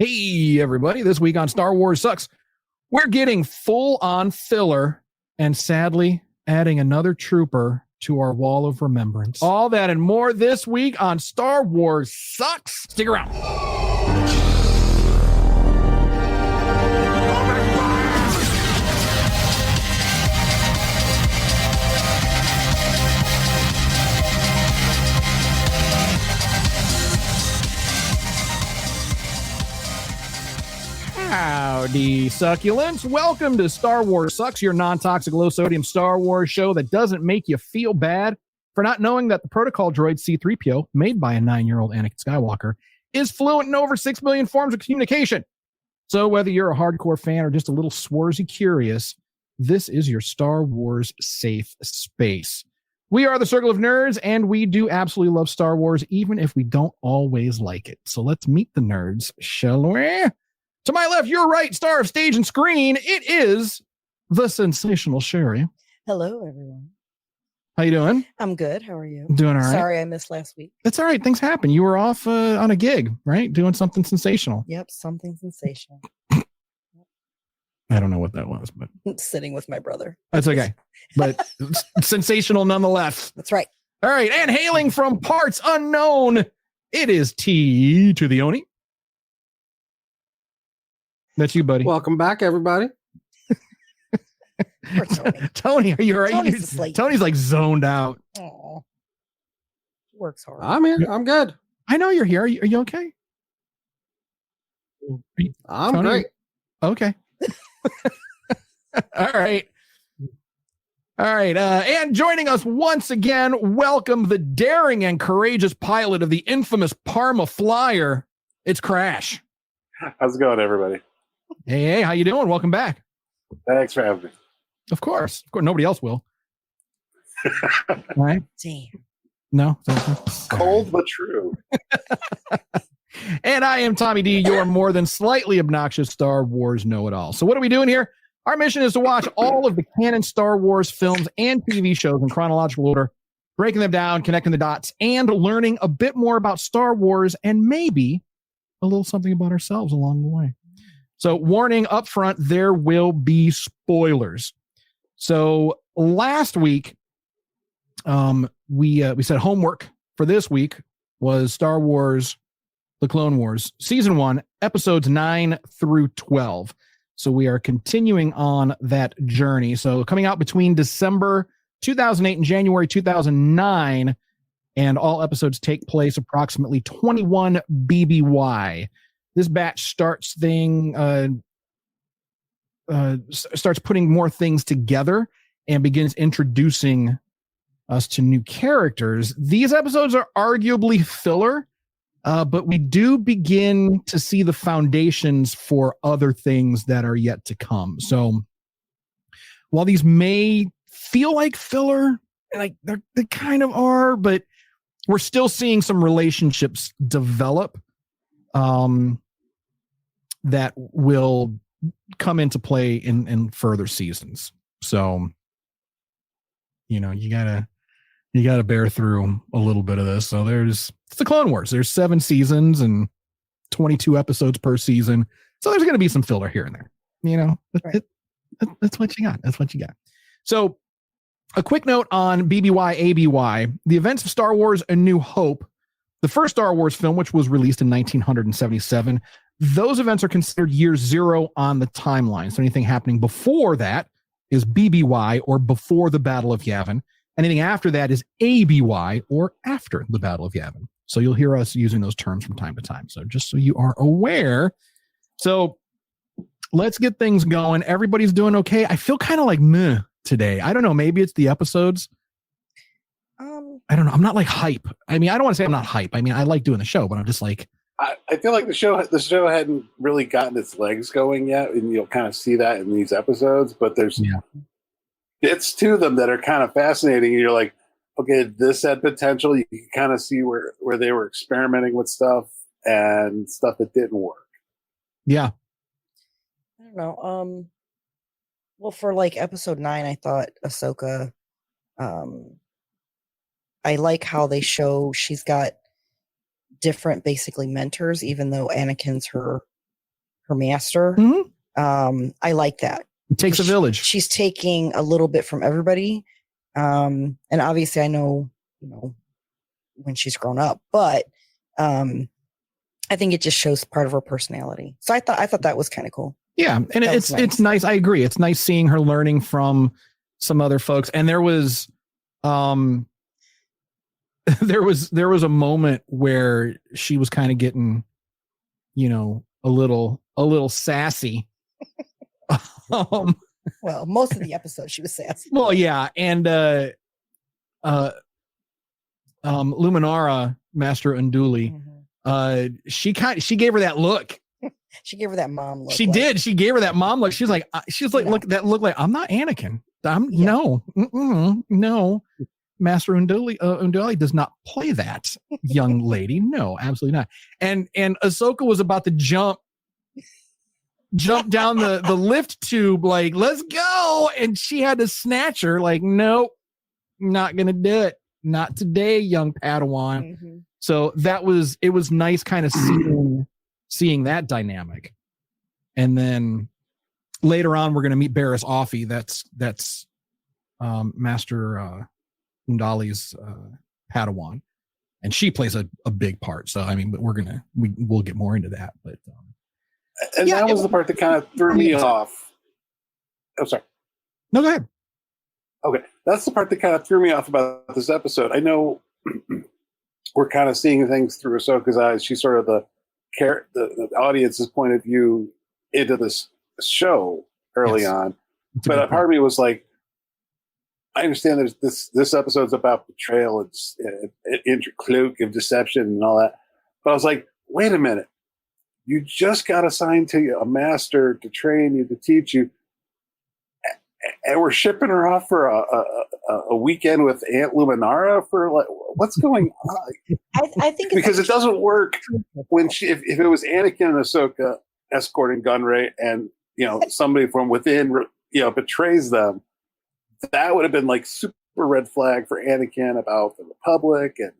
Hey, everybody. This week on Star Wars Sucks, we're getting full-on filler and sadly adding another trooper to our Wall of Remembrance. All that and more this week on Star Wars Sucks. Stick around. Howdy, succulents. Welcome to Star Wars Sucks, your non-toxic, low-sodium Star Wars show that doesn't make you feel bad for not knowing that the protocol droid C-3PO, made by a 9-year-old Anakin Skywalker, is fluent in over 6 billion forms of communication. So whether you're a hardcore fan or just a little swarzy curious, this is your Star Wars safe space. We are the Circle of Nerds, and we do absolutely love Star Wars, even if we don't always like it. So let's meet the nerds, shall we? To my left, your right, star of stage and screen, it is the sensational Sherry. Hello, everyone. How you doing? I'm good. How are you? Doing all right. Sorry I missed last week. That's all right. Things happen. You were off on a gig, right? Doing something sensational. Yep, something sensational. I don't know what that was, but Sitting with my brother. That's okay. But sensational nonetheless. That's right. All right. And hailing from parts unknown, it is T to the Oni. That's you, buddy. Welcome back, everybody. Poor Tony. Tony, are you all right? Tony's asleep. Tony's like zoned out. Aw. Works hard. I'm here. I'm good. I know you're here. Are you okay? I'm Tony? great. Okay. All right. All right. And joining us once again, welcome the daring and courageous pilot of the infamous Parma Flyer. It's Crash. How's it going, everybody? Hey, how you doing? Welcome back. Thanks for having me. Of course. Nobody else will. All right. Damn. No. Cold but true. And I am Tommy D, your more than slightly obnoxious Star Wars know-it-all. So what are we doing here? Our mission is to watch all of the canon Star Wars films and TV shows in chronological order, breaking them down, connecting the dots, and learning a bit more about Star Wars and maybe a little something about ourselves along the way. So warning up front, there will be spoilers. So last week, we said homework for this week was Star Wars, The Clone Wars, Season 1, Episodes 9 through 12. So we are continuing on that journey. So coming out between December 2008 and January 2009, and all episodes take place approximately 21 BBY. This batch starts putting more things together and begins introducing us to new characters. These episodes are arguably filler, but we do begin to see the foundations for other things that are yet to come. So while these may feel like filler, like they kind of are, but we're still seeing some relationships develop that will come into play in further seasons. So, you gotta bear through a little bit of this. So it's the Clone Wars. There's 7 seasons and 22 episodes per season. So there's going to be some filler here and there. Right. That's what you got. That's what you got. So a quick note on BBY, ABY, the events of Star Wars A New Hope, the first Star Wars film, which was released in 1977, those events are considered year 0 on the timeline. So anything happening before that is BBY, or before the Battle of Yavin. Anything after that is ABY, or after the Battle of Yavin. So you'll hear us using those terms from time to time. So just so you are aware. So let's get things going. Everybody's doing okay. I feel kind of like meh today. I don't know. Maybe it's the episodes. I don't know. I'm not like hype. I mean, I don't want to say I'm not hype. I mean, I like doing the show, but I'm just like, I feel like the show hadn't really gotten its legs going yet, and you'll kind of see that in these episodes. But there's bits to them that are kind of fascinating, and you're like, okay, this had potential. You can kind of see where they were experimenting with stuff and stuff that didn't work. Yeah. I don't know. Well, for like episode 9, I thought Ahsoka, I like how they show she's got different basically mentors, even though Anakin's her her master. I like that. It takes a village. She's taking a little bit from everybody. And obviously I know, when she's grown up, but I think it just shows part of her personality. So I thought that was kind of cool. Yeah, and it's nice. I agree. It's nice seeing her learning from some other folks. And there was there was a moment where she was kind of getting, a little sassy. Well, most of the episodes she was sassy. Well, yeah, and Luminara, Master Unduli, she gave her that look. She gave her that mom look. She did. She gave her that mom look. She's like, look, that look like I'm not Anakin. No. Master Unduli does not play that young lady. No, absolutely not. And Ahsoka was about to jump down the lift tube, like, let's go. And she had to snatch her, like, nope, not gonna do it. Not today, young Padawan. So it was nice kind of seeing that dynamic. And then later on, we're gonna meet Barriss Offee. That's Master Unduli's Padawan, and she plays a big part. So I mean, but we'll get more into that. But and that was the part that kind of threw me off. Oh, sorry. No, go ahead. Okay, that's the part that kind of threw me off about this episode. I know we're kind of seeing things through Ahsoka's eyes. She's sort of the audience's point of view into this show early on. But part of me was like, I understand there's this episode's about betrayal and intercloak of deception and all that. But I was like, wait a minute. You just got assigned to a master to train you, to teach you. And we're shipping her off for a weekend with Aunt Luminara for, like, what's going on? I think because it doesn't work when if it was Anakin and Ahsoka escorting Gunray and somebody from within betrays them, that would have been like super red flag for Anakin about the Republic and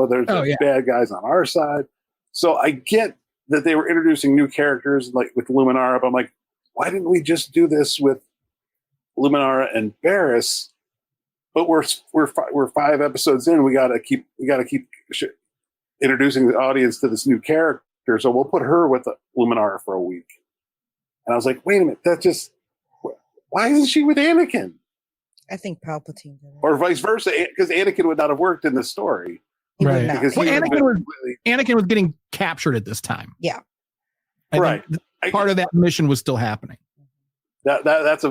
there's bad guys on our side. So I get that they were introducing new characters like with Luminara, but I'm like, why didn't we just do this with Luminara and Barriss? But we're 5 episodes in. We gotta keep introducing the audience to this new character. So we'll put her with Luminara for a week. And I was like, wait a minute, why isn't she with Anakin? I think Palpatine did it. Or vice versa, because Anakin would not have worked in the story. Right. Because Anakin was getting captured at this time. Yeah. I think part of that mission was still happening. That's a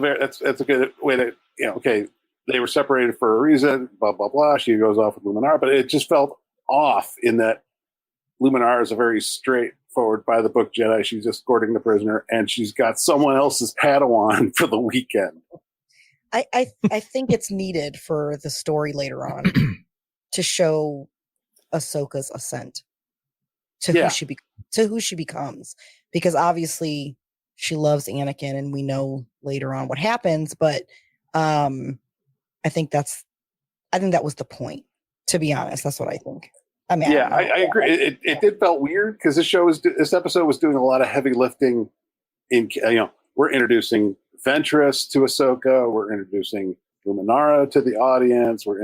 good way to, okay, they were separated for a reason, blah, blah, blah. She goes off with Luminara, but it just felt off in that Luminara is a very straightforward, by the book Jedi. She's escorting the prisoner, and she's got someone else's Padawan for the weekend. I think it's needed for the story later on to show Ahsoka's ascent to who she becomes, because obviously she loves Anakin, and we know later on what happens. But I think that was the point. To be honest, that's what I think. I mean, I agree. It did felt weird because this episode was doing a lot of heavy lifting. We're introducing Ventress to Ahsoka. We're introducing Luminara to the audience. We're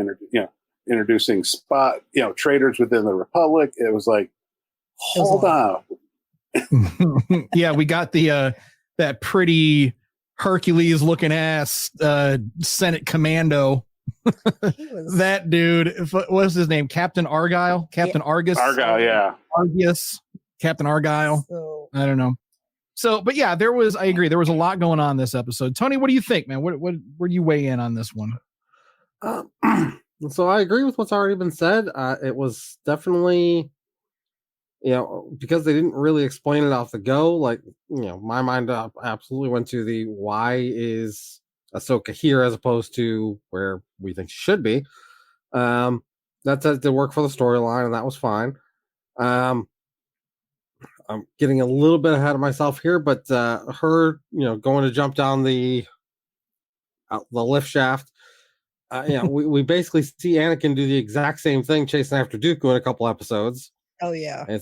introducing traitors within the Republic. It was like, hold on. Yeah, we got the that pretty Hercules looking ass Senate commando. That dude, what's his name? Captain Argyle? Captain Argus? Argyle, yeah. Argus. Captain Argyle. I don't know. So, but yeah, I agree. There was a lot going on this episode. Tony, what do you think, man? Where do you weigh in on this one? So I agree with what's already been said. It was definitely, because they didn't really explain it off the go. Like, my mind absolutely went to the why is Ahsoka here as opposed to where we think she should be. That did work for the storyline, and that was fine. I'm getting a little bit ahead of myself here, but her, going to jump down the lift shaft. We basically see Anakin do the exact same thing chasing after Dooku in a couple episodes. Oh yeah. And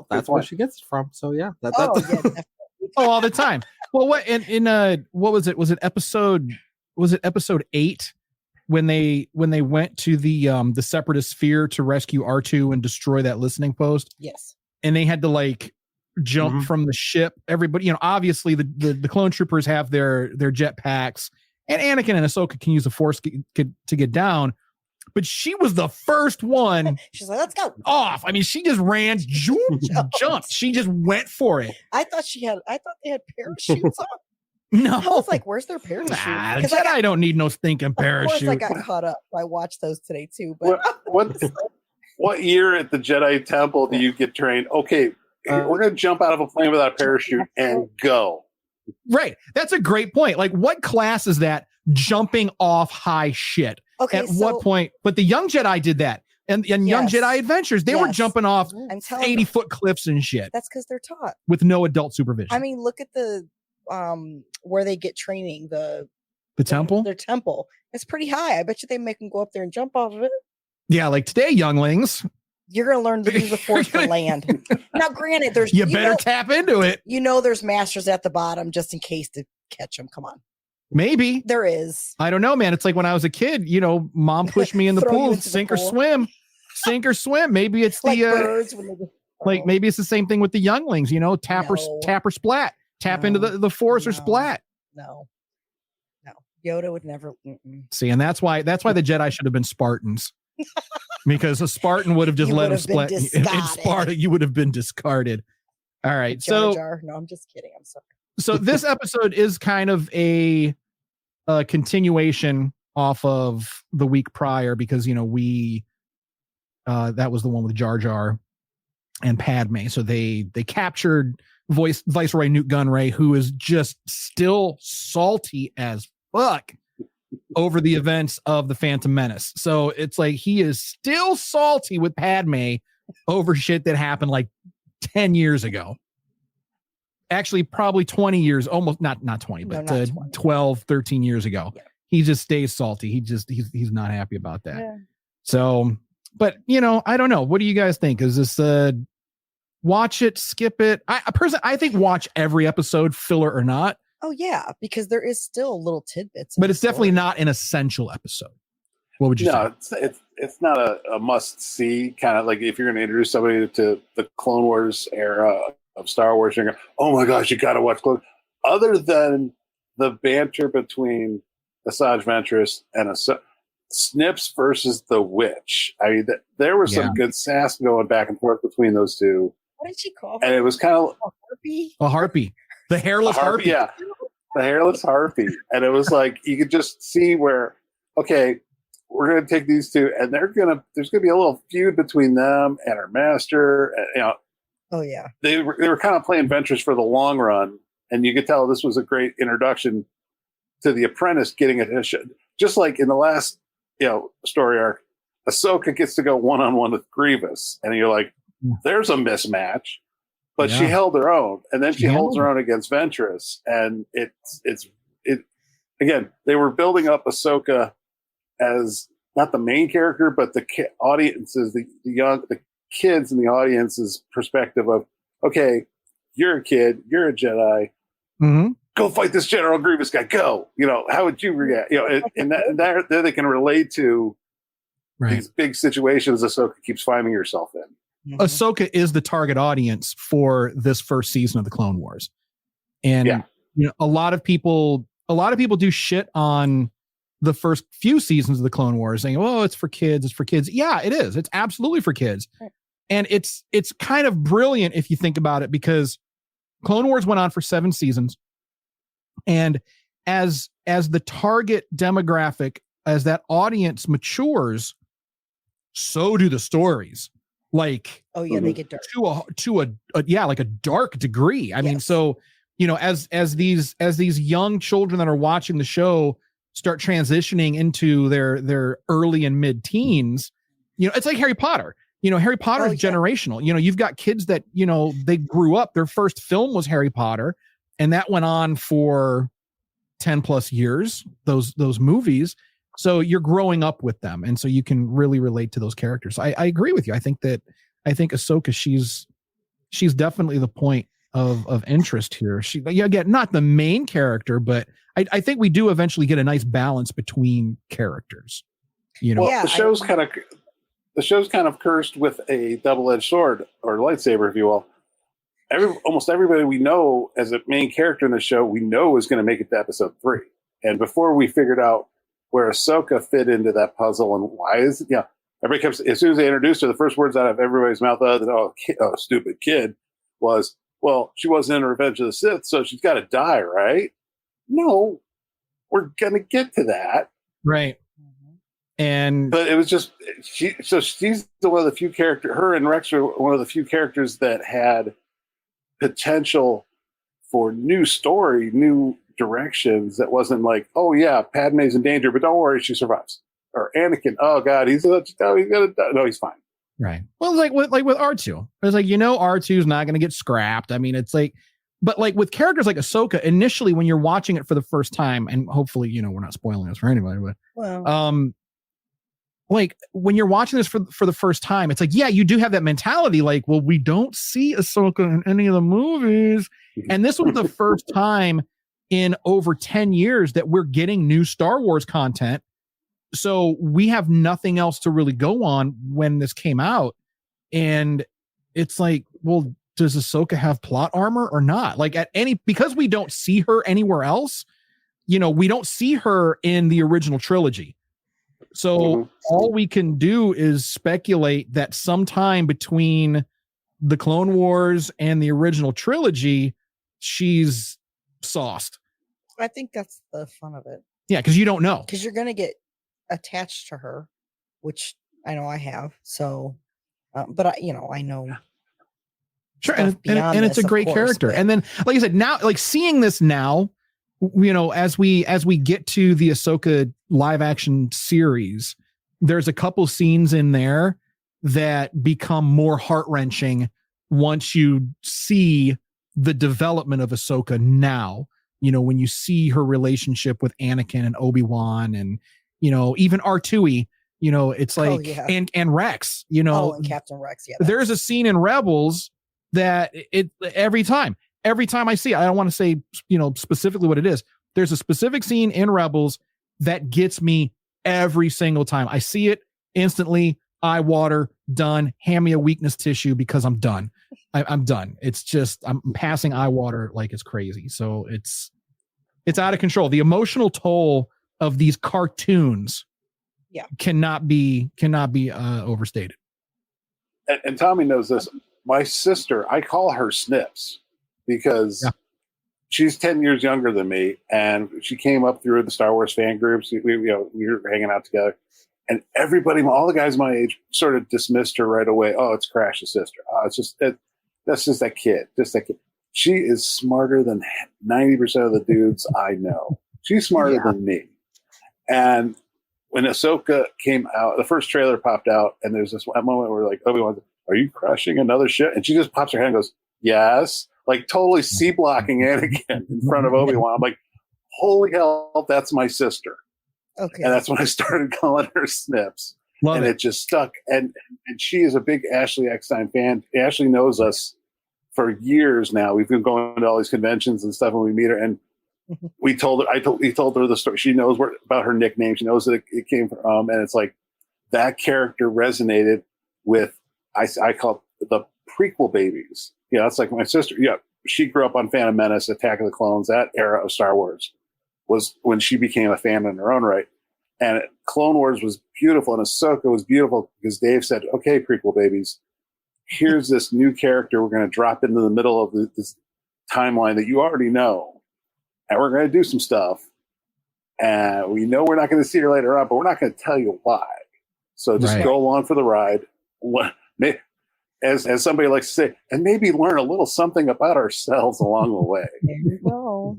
that's where she gets it from. So yeah, definitely. Oh, all the time. Well, what what was it? Was it episode 8 when they went to the separatist sphere to rescue R2 and destroy that listening post? Yes. And they had to like jump from the ship. Everybody, obviously the clone troopers have their jet packs, and Anakin and Ahsoka can use the Force to get down. But she was the first one. She's like, let's go. Off. I mean, she just ran, jumped. She just went for it. I thought they had parachutes on. No. I was like, where's their parachute? Jedi don't need no stinking parachute. Of course I got caught up. I watched those today too. But what year at the Jedi Temple do you get trained? Okay, we're going to jump out of a plane without a parachute and go. Right. That's a great point. Like, what class is that? Jumping off high shit. Okay, what point? But the young Jedi did that. And Young Jedi Adventures, they were jumping off 80-foot cliffs and shit. That's because they're taught. With no adult supervision. I mean, look at the where they get training, the temple? Their temple. It's pretty high. I bet you they make them go up there and jump off of it. Yeah, like today, younglings. You're going to learn to use the Force to land. Now, granted, there's... You better tap into it. There's masters at the bottom just in case to catch them. Come on. Maybe. There is. I don't know, man. It's like when I was a kid, mom pushed me in the pool, sink or swim. Sink or swim. Maybe it's like the... birds like maybe it's the same thing with the younglings, tap or splat. Tap into the Force or splat. No. Yoda would never... See, and that's why the Jedi should have been Spartans. Because a Spartan would have just let him split. In Sparta, you would have been discarded. All right. Jar Jar. No, I'm just kidding. I'm sorry. So this episode is kind of a continuation off of the week prior because, we that was the one with Jar Jar and Padme. So they captured Viceroy Newt Gunray, who is just still salty as fuck over the events of the Phantom Menace. So it's like he is still salty with Padme over shit that happened like 10 years ago. Actually, probably 20 years, almost not 20, but 20. 12, 13 years ago. Yeah. He just stays salty. He's not happy about that. Yeah. So, but I don't know. What do you guys think? Is this watch it, skip it? I think watch every episode, filler or not. Oh yeah, because there is still little tidbits. But it's definitely not an essential episode. What would you say? No, it's not a must see kind of like if you're going to introduce somebody to the Clone Wars era of Star Wars, you're going, oh my gosh, you got to watch Clone. Other than the banter between Asajj Ventress and Snips versus the Witch. I mean, there was some good sass going back and forth between those two. What did she call? And it was kind of a harpy. The hairless harpy. Yeah, the hairless harpy. And it was like, you could just see where, okay, we're going to take these two, and there's going to be a little feud between them and her master. And, oh, yeah. They were kind of playing Ventress for the long run, and you could tell this was a great introduction to the apprentice getting it. Just like in the last, story arc, Ahsoka gets to go one-on-one with Grievous, and you're like, there's a mismatch. But she held her own, and then she holds her own against Ventress, and it again. They were building up Ahsoka as not the main character, but the audiences, the kids in the audience's perspective of, okay, you're a kid, you're a Jedi, go fight this General Grievous guy, go. How would you react? And there they can relate to these big situations Ahsoka keeps finding herself in. Ahsoka is the target audience for this first season of the Clone Wars. And a lot of people do shit on the first few seasons of the Clone Wars saying, "Oh, it's for kids, Yeah, it is. It's absolutely for kids. Right. And it's kind of brilliant if you think about it, because Clone Wars went on for 7 seasons. And as the target demographic, as that audience matures, so do the stories. Like, oh yeah, they get dark to a like a dark degree. I mean, so as these young children that are watching the show start transitioning into their early and mid teens, it's like Harry Potter. Harry Potter is generational. You've got kids that they grew up. Their first film was Harry Potter, and that went on for 10 plus years. Those movies. So you're growing up with them, and so you can really relate to those characters. I agree with you. I think Ahsoka, she's definitely the point of interest here. She, again, not the main character, but I think we do eventually get a nice balance between characters. You know, well, the show's kind of cursed with a double-edged sword or lightsaber, if you will. Almost everybody we know as a main character in the show, we know is going to make it to episode 3. And before we figured out where Ahsoka fit into that puzzle and why is it, everybody kept, as soon as they introduced her, the first words out of everybody's mouth other than, stupid kid, was, well, she wasn't in Revenge of the Sith, so she's got to die, right? No, we're going to get to that. Right. But it was just, she's one of the few characters, her and Rex are one of the few characters that had potential for new story, new directions that wasn't like, oh yeah, Padme's in danger, but don't worry, she survives. Or Anakin, oh god, he's gonna die. No, he's fine. Right. Well, like with R2, it's like, R2 is not gonna get scrapped. I mean, it's like, but like with characters like Ahsoka, initially when you're watching it for the first time, and hopefully we're not spoiling this for anybody, but like when you're watching this for the first time, it's like, yeah, you do have that mentality, like, well, we don't see Ahsoka in any of the movies, and this was the first time in over 10 years that we're getting new Star Wars content. So we have nothing else to really go on when this came out. And it's like, well, does Ahsoka have plot armor or not? Like because we don't see her anywhere else, we don't see her in the original trilogy. So all we can do is speculate that sometime between the Clone Wars and the original trilogy, she's sauced. I think that's the fun of it. Yeah, because you don't know. Because you're going to get attached to her, which I know I have. So, but I know. Sure, and it's a great character. But... And then, like I said, now, like seeing this now, as we get to the Ahsoka live action series, there's a couple scenes in there that become more heart wrenching once you see the development of Ahsoka now. When you see her relationship with Anakin and Obi-Wan and, even R2-y, it's like, and Rex, and Captain Rex. Yeah. There's a scene in Rebels that every time I see it, I don't want to say, specifically what it is. There's a specific scene in Rebels that gets me every single time. I see it instantly, eye water, done, hand me a weakness tissue because I'm done. I'm done. It's just, I'm passing eye water like it's crazy. So it's out of control. The emotional toll of these cartoons cannot be overstated. And Tommy knows this. My sister, I call her Snips because she's 10 years younger than me, and she came up through the Star Wars fan groups. We were hanging out together, and everybody, all the guys my age, sort of dismissed her right away. Oh, it's Crash's sister. Oh, it's just that's just that kid. Just that kid. She is smarter than 90% of the dudes I know. She's smarter than me. And when Ahsoka came out, the first trailer popped out, and there's this moment where like Obi-Wan, are you crushing another ship? And she just pops her hand and goes, yes. Like totally C-blocking Anakin in front of Obi-Wan. I'm like, holy hell, that's my sister. Okay. And that's when I started calling her Snips. Love it just stuck. And she is a big Ashley Eckstein fan. Ashley knows us for years now. We've been going to all these conventions and stuff when we meet her. And we told her, we told her the story. She knows about her nickname. She knows that it came from, and it's like that character resonated with, I call it the prequel babies. It's like my sister. Yeah. She grew up on Phantom Menace, Attack of the Clones. That era of Star Wars was when she became a fan in her own right. And Clone Wars was beautiful, and Ahsoka was beautiful because Dave said, okay, prequel babies, here's this new character we're going to drop into the middle of this timeline that you already know, and we're going to do some stuff. And we know we're not going to see her later on, but we're not going to tell you why. So just go along for the ride. As somebody likes to say, and maybe learn a little something about ourselves along the way. There you go.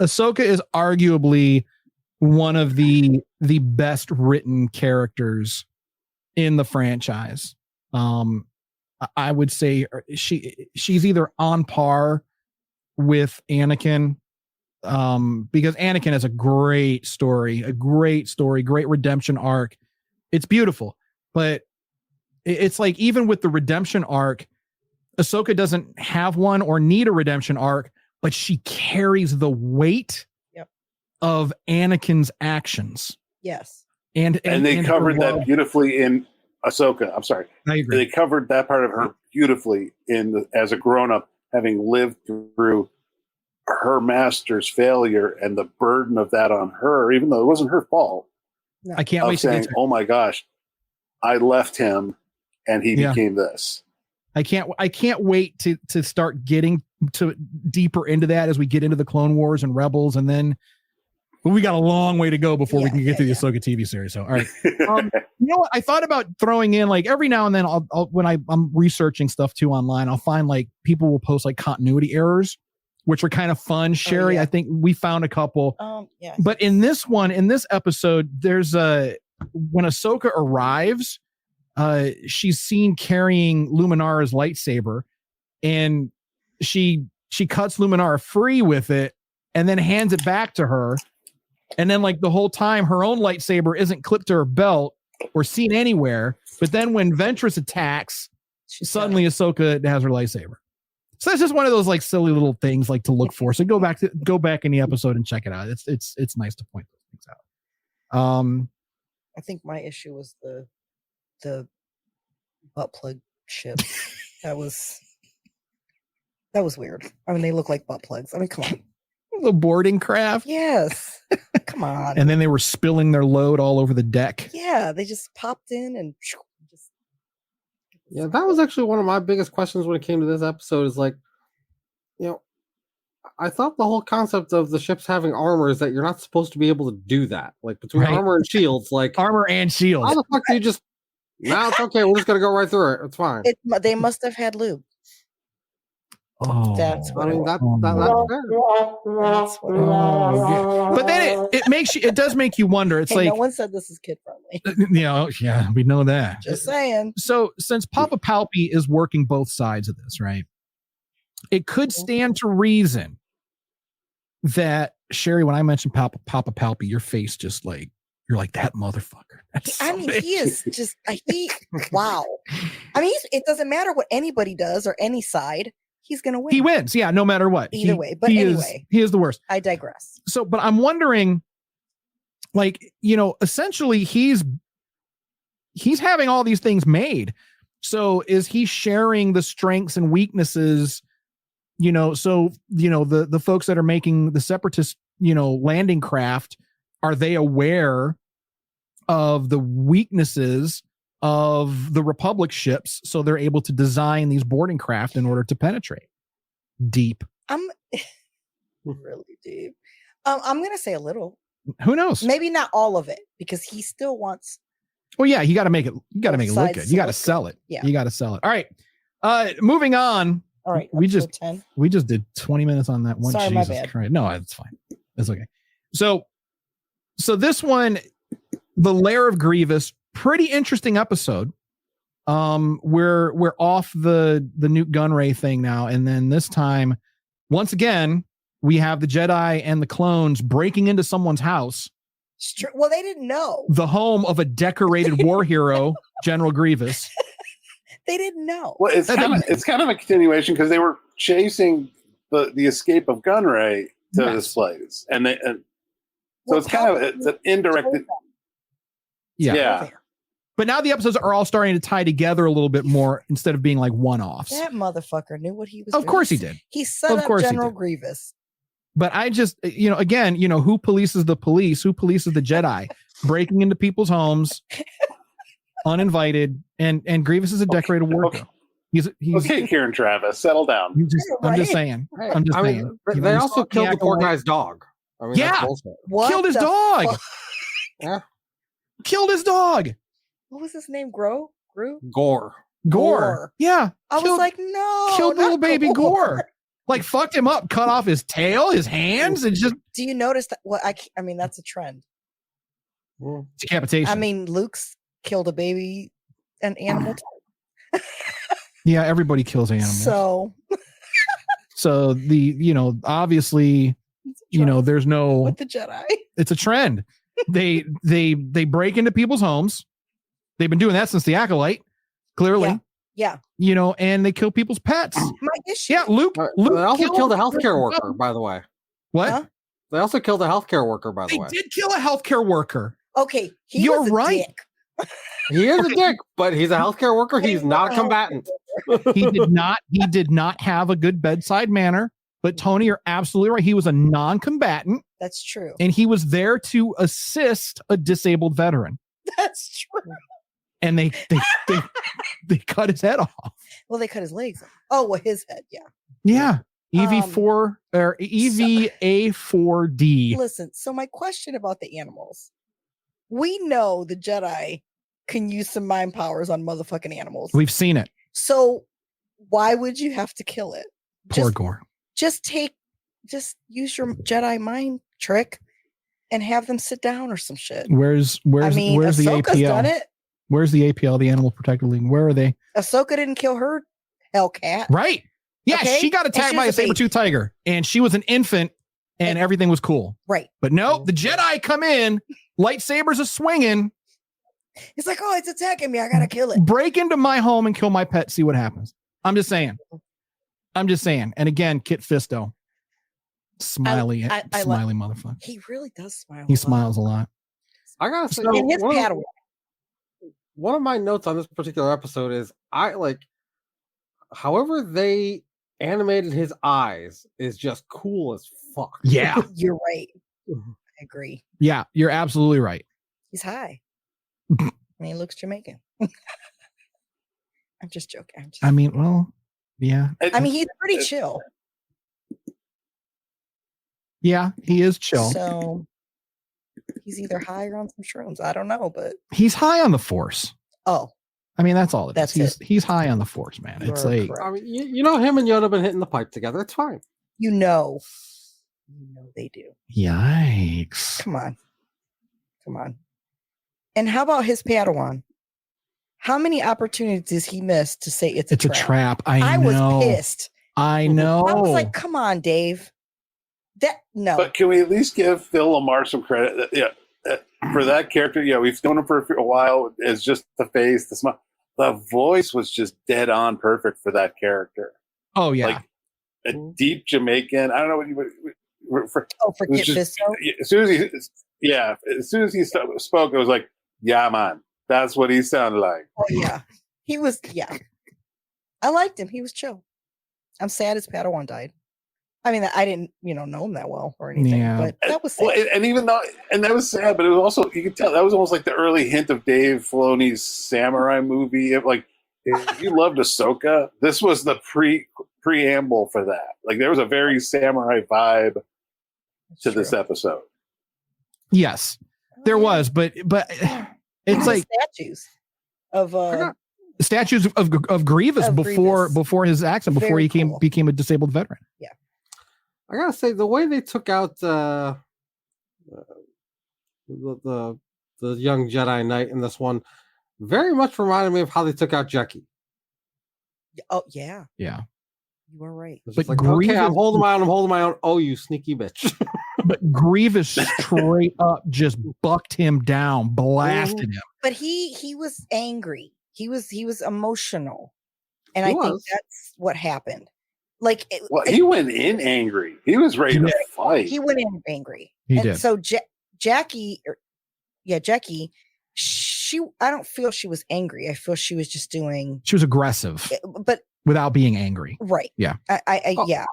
Ahsoka is arguably one of the best written characters in the franchise. I would say she's either on par with Anakin, because Anakin has a great story, great redemption arc. It's beautiful, but it's like even with the redemption arc, Ahsoka doesn't have one or need a redemption arc, but she carries the weight of Anakin's actions. Yes. And they covered that beautifully in Ahsoka. I'm sorry. I agree. They covered that part of her beautifully as a grown-up, having lived through her master's failure and the burden of that on her, even though it wasn't her fault. No. I can't wait saying, oh my gosh, I left him and he became this. I can't wait to start getting to deeper into that as we get into the Clone Wars and Rebels, and then we got a long way to go before we can get to the Ahsoka TV series. So, all right. You know what? I thought about throwing in, like, every now and then I'll when I'm researching stuff too online, I'll find like people will post like continuity errors, which are kind of fun. Sherry, I think we found a couple. Yeah. But in this episode, there's when Ahsoka arrives, she's seen carrying Luminara's lightsaber, and she cuts Luminara free with it and then hands it back to her. And then, like, the whole time, her own lightsaber isn't clipped to her belt or seen anywhere. But then when Ventress attacks, suddenly Ahsoka has her lightsaber. So that's just one of those, like, silly little things, like, to look for. So go back in the episode and check it out. It's nice to point those things out. I think my issue was the butt plug ship. That was weird. I mean, they look like butt plugs. I mean, come on. The boarding craft. Yes. Come on. And then they were spilling their load all over the deck. Yeah, they just popped in and just. Yeah, that was actually one of my biggest questions when it came to this episode. Is like, I thought the whole concept of the ships having armor is that you're not supposed to be able to do that. Like, between armor and shields, like armor and shields. How the fuck do you just? No, it's okay. We're just gonna go right through it. It's fine. They must have had lube. Oh, that's what that's fair. But then it does make you wonder. It's like, no one said this is kid friendly. Yeah, we know that. Just saying. So since Papa Palpy is working both sides of this, right? It could stand to reason that, Sherry, when I mentioned Papa Palpy, your face just like, you're like, that motherfucker. He is just wow. I mean, it doesn't matter what anybody does or any side. He's going to win. He wins. Yeah. No matter what. Either way. But anyway. He is the worst. I digress. So, but I'm wondering, like, essentially he's having all these things made. So is he sharing the strengths and weaknesses, so, the folks that are making the Separatist, landing craft, are they aware of the weaknesses of the Republic ships, so they're able to design these boarding craft in order to penetrate deep? I'm really deep. I'm gonna say a little. Who knows? Maybe not all of it, because he still wants. Well, yeah, you got to make it. You got to make it look good. You got to sell it. Yeah, you got to sell it. All right. Moving on. All right. We just did 20 minutes on that one. Sorry, Jesus my bad. Christ. No, it's fine. It's okay. So this one, the Lair of Grievous, pretty interesting episode. We're off the Newt Gunray thing now, and then this time, once again, we have the Jedi and the clones breaking into someone's house. Well, they didn't know. The home of a decorated war hero, General Grievous. They didn't know. Well, it's kind of a continuation, because they were chasing the escape of Gunray to this place, and so it's an indirect. Yeah. But now the episodes are all starting to tie together a little bit more instead of being like one-offs. That motherfucker knew what he was doing. Of course he did. He set up General Grievous. But I just, again, who polices the police? Who polices the Jedi? Breaking into people's homes, uninvited, and Grievous is a decorated war hero. He's okay, Kieran Travis, settle down. I'm just saying. They also killed the poor guy's dog. I mean, yeah, killed his dog. Yeah, killed his dog. What was his name? Gore. Yeah, I was like, no, killed little baby Gore. Like, fucked him up, cut off his tail, his hands, and just. Do you notice that? Well, I mean, that's a trend. Decapitation. I mean, Luke's killed a baby, an animal. Yeah, everybody kills animals. So obviously, there's no with the Jedi. It's a trend. They break into people's homes. They've been doing that since the Acolyte, clearly. Yeah. You know, and they kill people's pets. My issue. Yeah, Luke. They also killed a healthcare worker, by the way. What? Huh? They also killed a healthcare worker, by the way. They did kill a healthcare worker. Okay, You're was a right. dick. He is a dick, but he's a healthcare worker. He's not a combatant. He did not have a good bedside manner. But Tony, you're absolutely right. He was a non-combatant. That's true. And he was there to assist a disabled veteran. That's true. And they cut his head off. Well, they cut his legs off. Oh, well, his head, yeah. Yeah. EV4 or EVA4D. Listen, so my question about the animals. We know the Jedi can use some mind powers on motherfucking animals. We've seen it. So why would you have to kill it? Poor Gore. Just use your Jedi mind trick and have them sit down or some shit. Where's the Ahsoka's APL? done it. Where's the APL, the Animal Protective League? Where are they? Ahsoka didn't kill her Hellcat. Right. Yeah, Okay? she got attacked by a saber-tooth tiger, and she was an infant, and everything was cool. Right. But no, the Jedi come in, lightsabers are swinging. It's like, oh, it's attacking me. I gotta kill it. Break into my home and kill my pet. See what happens. I'm just saying. And again, Kit Fisto, smiley motherfucker. He really does smile. He smiles a lot. I gotta say, And his Padawan. one of my notes on this particular episode is however they animated his eyes is just cool as fuck. Yeah. You're right. I agree. Yeah, you're absolutely right. He's high. And he looks Jamaican. I'm just joking. Yeah. I mean, he's pretty chill. Yeah, he is chill. So he's either high or on some shrooms. I don't know, but He's high on the Force. oh, I mean, that's all it is. That's He's high on the Force, man. It's you're like, correct. I mean, you know, him and Yoda have been hitting the pipe together. It's fine. You know they do. yikes. Come on. And how about his Padawan? How many opportunities does he miss to say it's a trap? I know. Was pissed. I know. I was like, come on, Dave. No. But can we at least give Phil Lamar some credit? For that character, we've known him for a while. It's just the face, the smile. The voice was just dead on perfect for that character. Oh, yeah. Like a deep Jamaican. I don't know what you would. For Kit Fisto? As soon as he spoke, it was like, yeah, man. That's what he sounded like. Oh, yeah. He was, I liked him. He was chill. I'm sad his Padawan died. I mean, I didn't, know him that well or anything, but that was sad. Well, and that was sad, but it was also, you could tell that was almost like the early hint of Dave Filoni's samurai movie. If you loved Ahsoka, this was the preamble for that. Like, there was a very samurai vibe to this episode. Yes, there was, but it's like statues of Grievous before his accident, before he became a disabled veteran. Yeah. I gotta say, the way they took out the young Jedi Knight in this one very much reminded me of how they took out Jackie. Oh yeah, yeah, you were right. But like, Grievous, okay, I'm holding my own. Oh, you sneaky bitch! But Grievous straight up just bucked him down, blasted him. But he was angry. He was emotional, and I think that's what happened. He went in angry. He was ready to fight. He went in angry. He did. So Jackie, I don't feel she was angry. I feel she was just doing. She was aggressive, but without being angry. Right. Yeah. Yeah.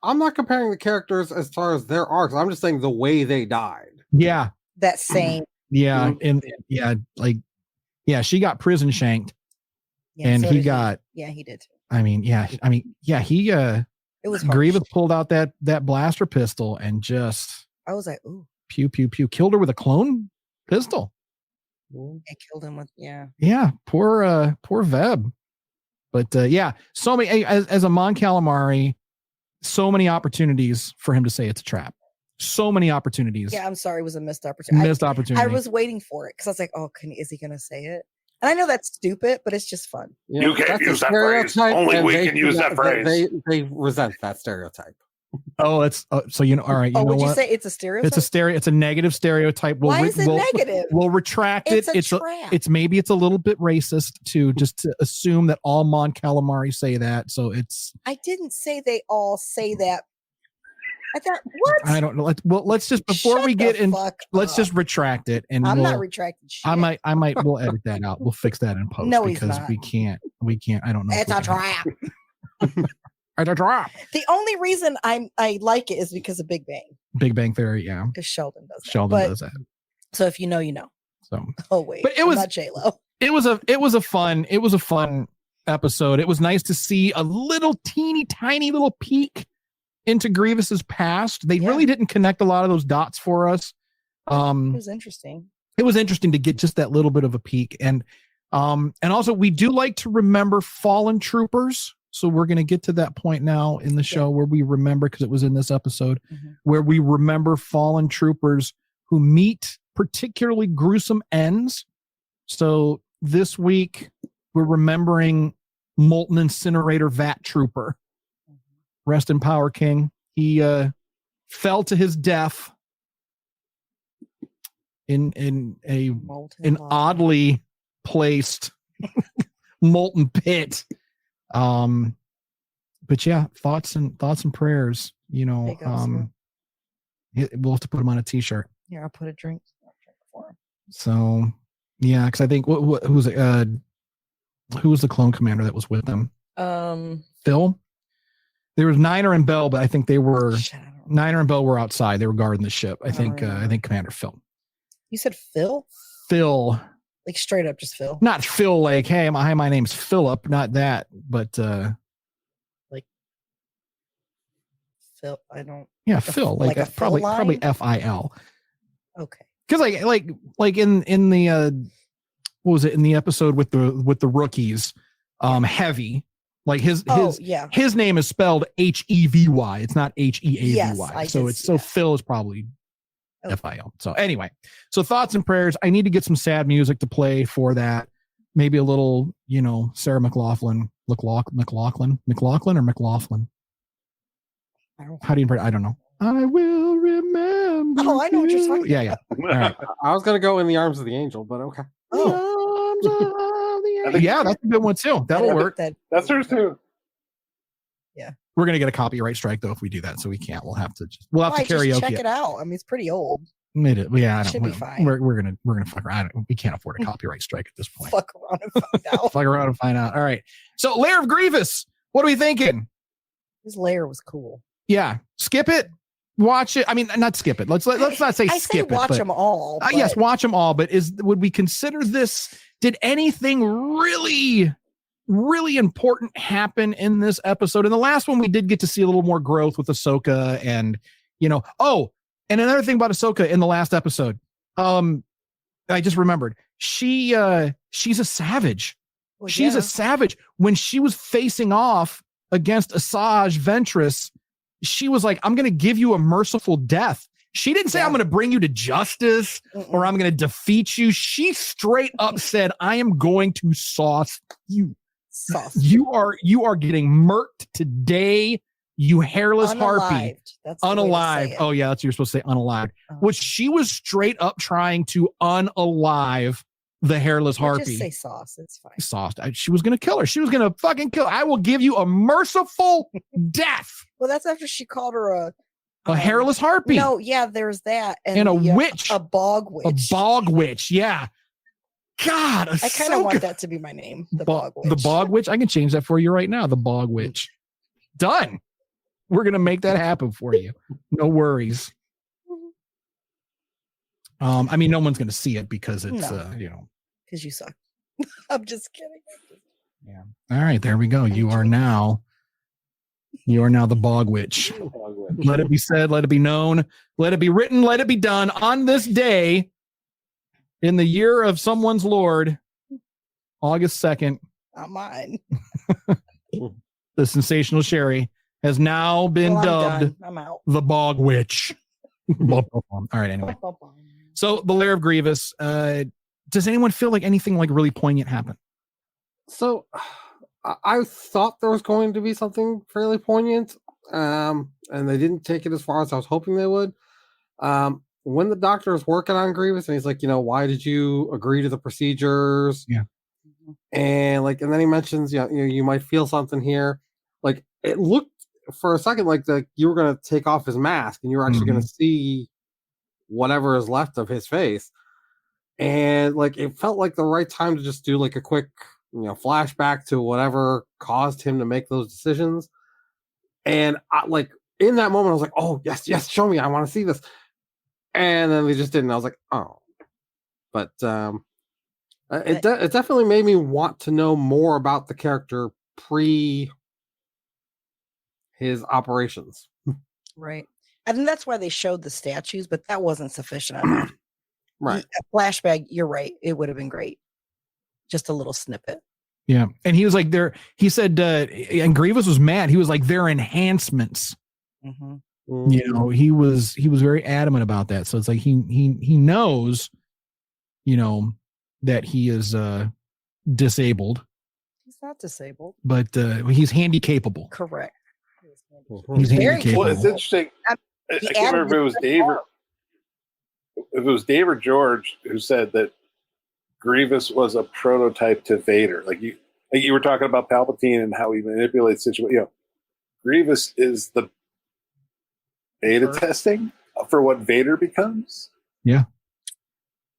I'm not comparing the characters as far as their arcs. I'm just saying the way they died. Yeah. That same. Yeah, and she got prison shanked, and so he got. Yeah, he did. He. It was Grievous pulled out that blaster pistol and just. I was like, ooh. Pew pew pew! Killed her with a clone pistol. It killed him with Yeah, poor Veb. But so many as a Mon Calamari, so many opportunities for him to say it's a trap. So many opportunities. Yeah, I'm sorry, it was a missed opportunity. I was waiting for it because I was like, oh, is he going to say it? And I know that's stupid, but it's just fun. You can't use that phrase. Only we can use that phrase. They resent that stereotype. Oh, it's so all right. You know would what? you say it's a stereotype? It's a negative stereotype. Why is it negative? We'll retract it. It's a trap. Maybe it's a little bit racist to assume that all Mon Calamari say that. So it's. I didn't say they all say that. I thought what? I don't know. Let's just before we get in. Let's just retract it, and I'm not retracting shit. I might. We'll edit that out. We'll fix that in post. No, because he's not. we can't. I don't know. It's a trap. It's a trap. The only reason I like it is because of Big Bang. Big Bang Theory, yeah. Because Sheldon does that. Sheldon does that. So if you know, you know. So. Oh wait, but it was not J-Lo. It was a fun episode. It was nice to see a little teeny tiny little peek into Grievous's past. They really didn't connect a lot of those dots for us. It was interesting. It was interesting to get just that little bit of a peek, and also we do like to remember fallen troopers. So we're going to get to that point now in the show where we remember, because it was in this episode, where we remember fallen troopers who meet particularly gruesome ends. So this week we're remembering Molten Incinerator Vat Trooper. Rest in power, King. He fell to his death in an oddly placed molten pit. But yeah, thoughts and prayers. You know, we'll have to put them on a T-shirt. Yeah, I'll put a drink for him. So yeah, because I think who was the clone commander that was with them? Phil. There was Niner and Bell, but I think they were Niner and Bell were outside. They were guarding the ship. I think Commander Phil. You said Phil? Phil. Like straight up just Phil. Not Phil like, hey, my name's Philip, not that, but like Phil, I don't. Yeah, Phil, like probably FIL. Okay. Because like in the what was it in the episode with the rookies, Heavy, like his name is spelled HEVY. It's not HEAVY. Yes, so Phil is probably FIL. So anyway, so thoughts and prayers. I need to get some sad music to play for that. Maybe a little, Sarah McLachlan or McLaughlin. How do you pray? I don't know. I will remember. Oh, I know what you're talking about. Yeah. All right. I was gonna go In the Arms of the Angel, but okay. Yeah, that's a good one too. That'll work. That's hers too. Yeah. We're gonna get a copyright strike though if we do that, so we can't. We'll have to karaoke. Just check it out. I mean, it's pretty old. Yeah, I don't. Should be fine. We're gonna fuck around. We can't afford a copyright strike at this point. Fuck around and find out. Fuck around and find out. All right. So, Lair of Grievous. What are we thinking? His lair was cool. Yeah, skip it. Watch it. I mean, not skip it. Let's not say skip it. Watch them all. Yes, watch them all. But would we consider this? Did anything really, really important happen in this episode? In the last one, we did get to see a little more growth with Ahsoka, and and another thing about Ahsoka in the last episode, I just remembered she's a savage. Well, she's a savage. When she was facing off against Asajj Ventress, she was like, I'm going to give you a merciful death. She didn't say, I'm going to bring you to justice or I'm going to defeat you. She straight up said, I am going to sauce you. You are getting murked today, you hairless harpy. That's unalive. Oh, yeah, that's what you're supposed to say, unalive. Which she was straight up trying to unalive the hairless harpy. Just say sauce. It's fine. Sauce. She was going to kill her. She was going to fucking kill her. I will give you a merciful death. Well, that's after she called her a hairless harpy. No, yeah, there's that. And a witch. A bog witch. A bog witch, yeah. God, I kind of want that to be my name. The bog witch. The bog witch? I can change that for you right now. The bog witch. Done. We're going to make that happen for you. No worries. I mean, no one's going to see it because it's, because you suck. I'm just kidding. Yeah. All right. There we go. You are now the bog witch. Let it be said. Let it be known. Let it be written. Let it be done on this day in the year of someone's Lord, August 2nd. Not mine. The sensational Sherry has now been dubbed I'm out. The bog witch. All right. Anyway. So the Lair of Grievous, does anyone feel like anything like really poignant happened? So I thought there was going to be something fairly poignant. and they didn't take it as far as I was hoping they would. When the doctor is working on Grievous, and he's like, why did you agree to the procedures? Yeah. And and then he mentions, you might feel something here. Like, it looked for a second like you were going to take off his mask and you were actually going to see whatever is left of his face. And it felt like the right time to just do a quick, flashback to whatever caused him to make those decisions. And in that moment, I was like, oh, yes, show me. I want to see this. And then they just didn't. I was like, oh. But it definitely made me want to know more about the character pre his operations. Right. I think that's why they showed the statues, but that wasn't sufficient enough. Right. A flashback, you're right. It would have been great. Just a little snippet. Yeah. And he was like, he said, and Grievous was mad. He was like, they're enhancements. Mm-hmm. He was very adamant about that. So it's like, he knows, that he is disabled. He's not disabled, but he's handy capable. Correct. He's handy capable. Well, it's interesting. I can't remember if it was Dave or George who said that Grievous was a prototype to Vader. Like you were talking about Palpatine and how he manipulates situations. Grievous is the beta testing for what Vader becomes. Yeah.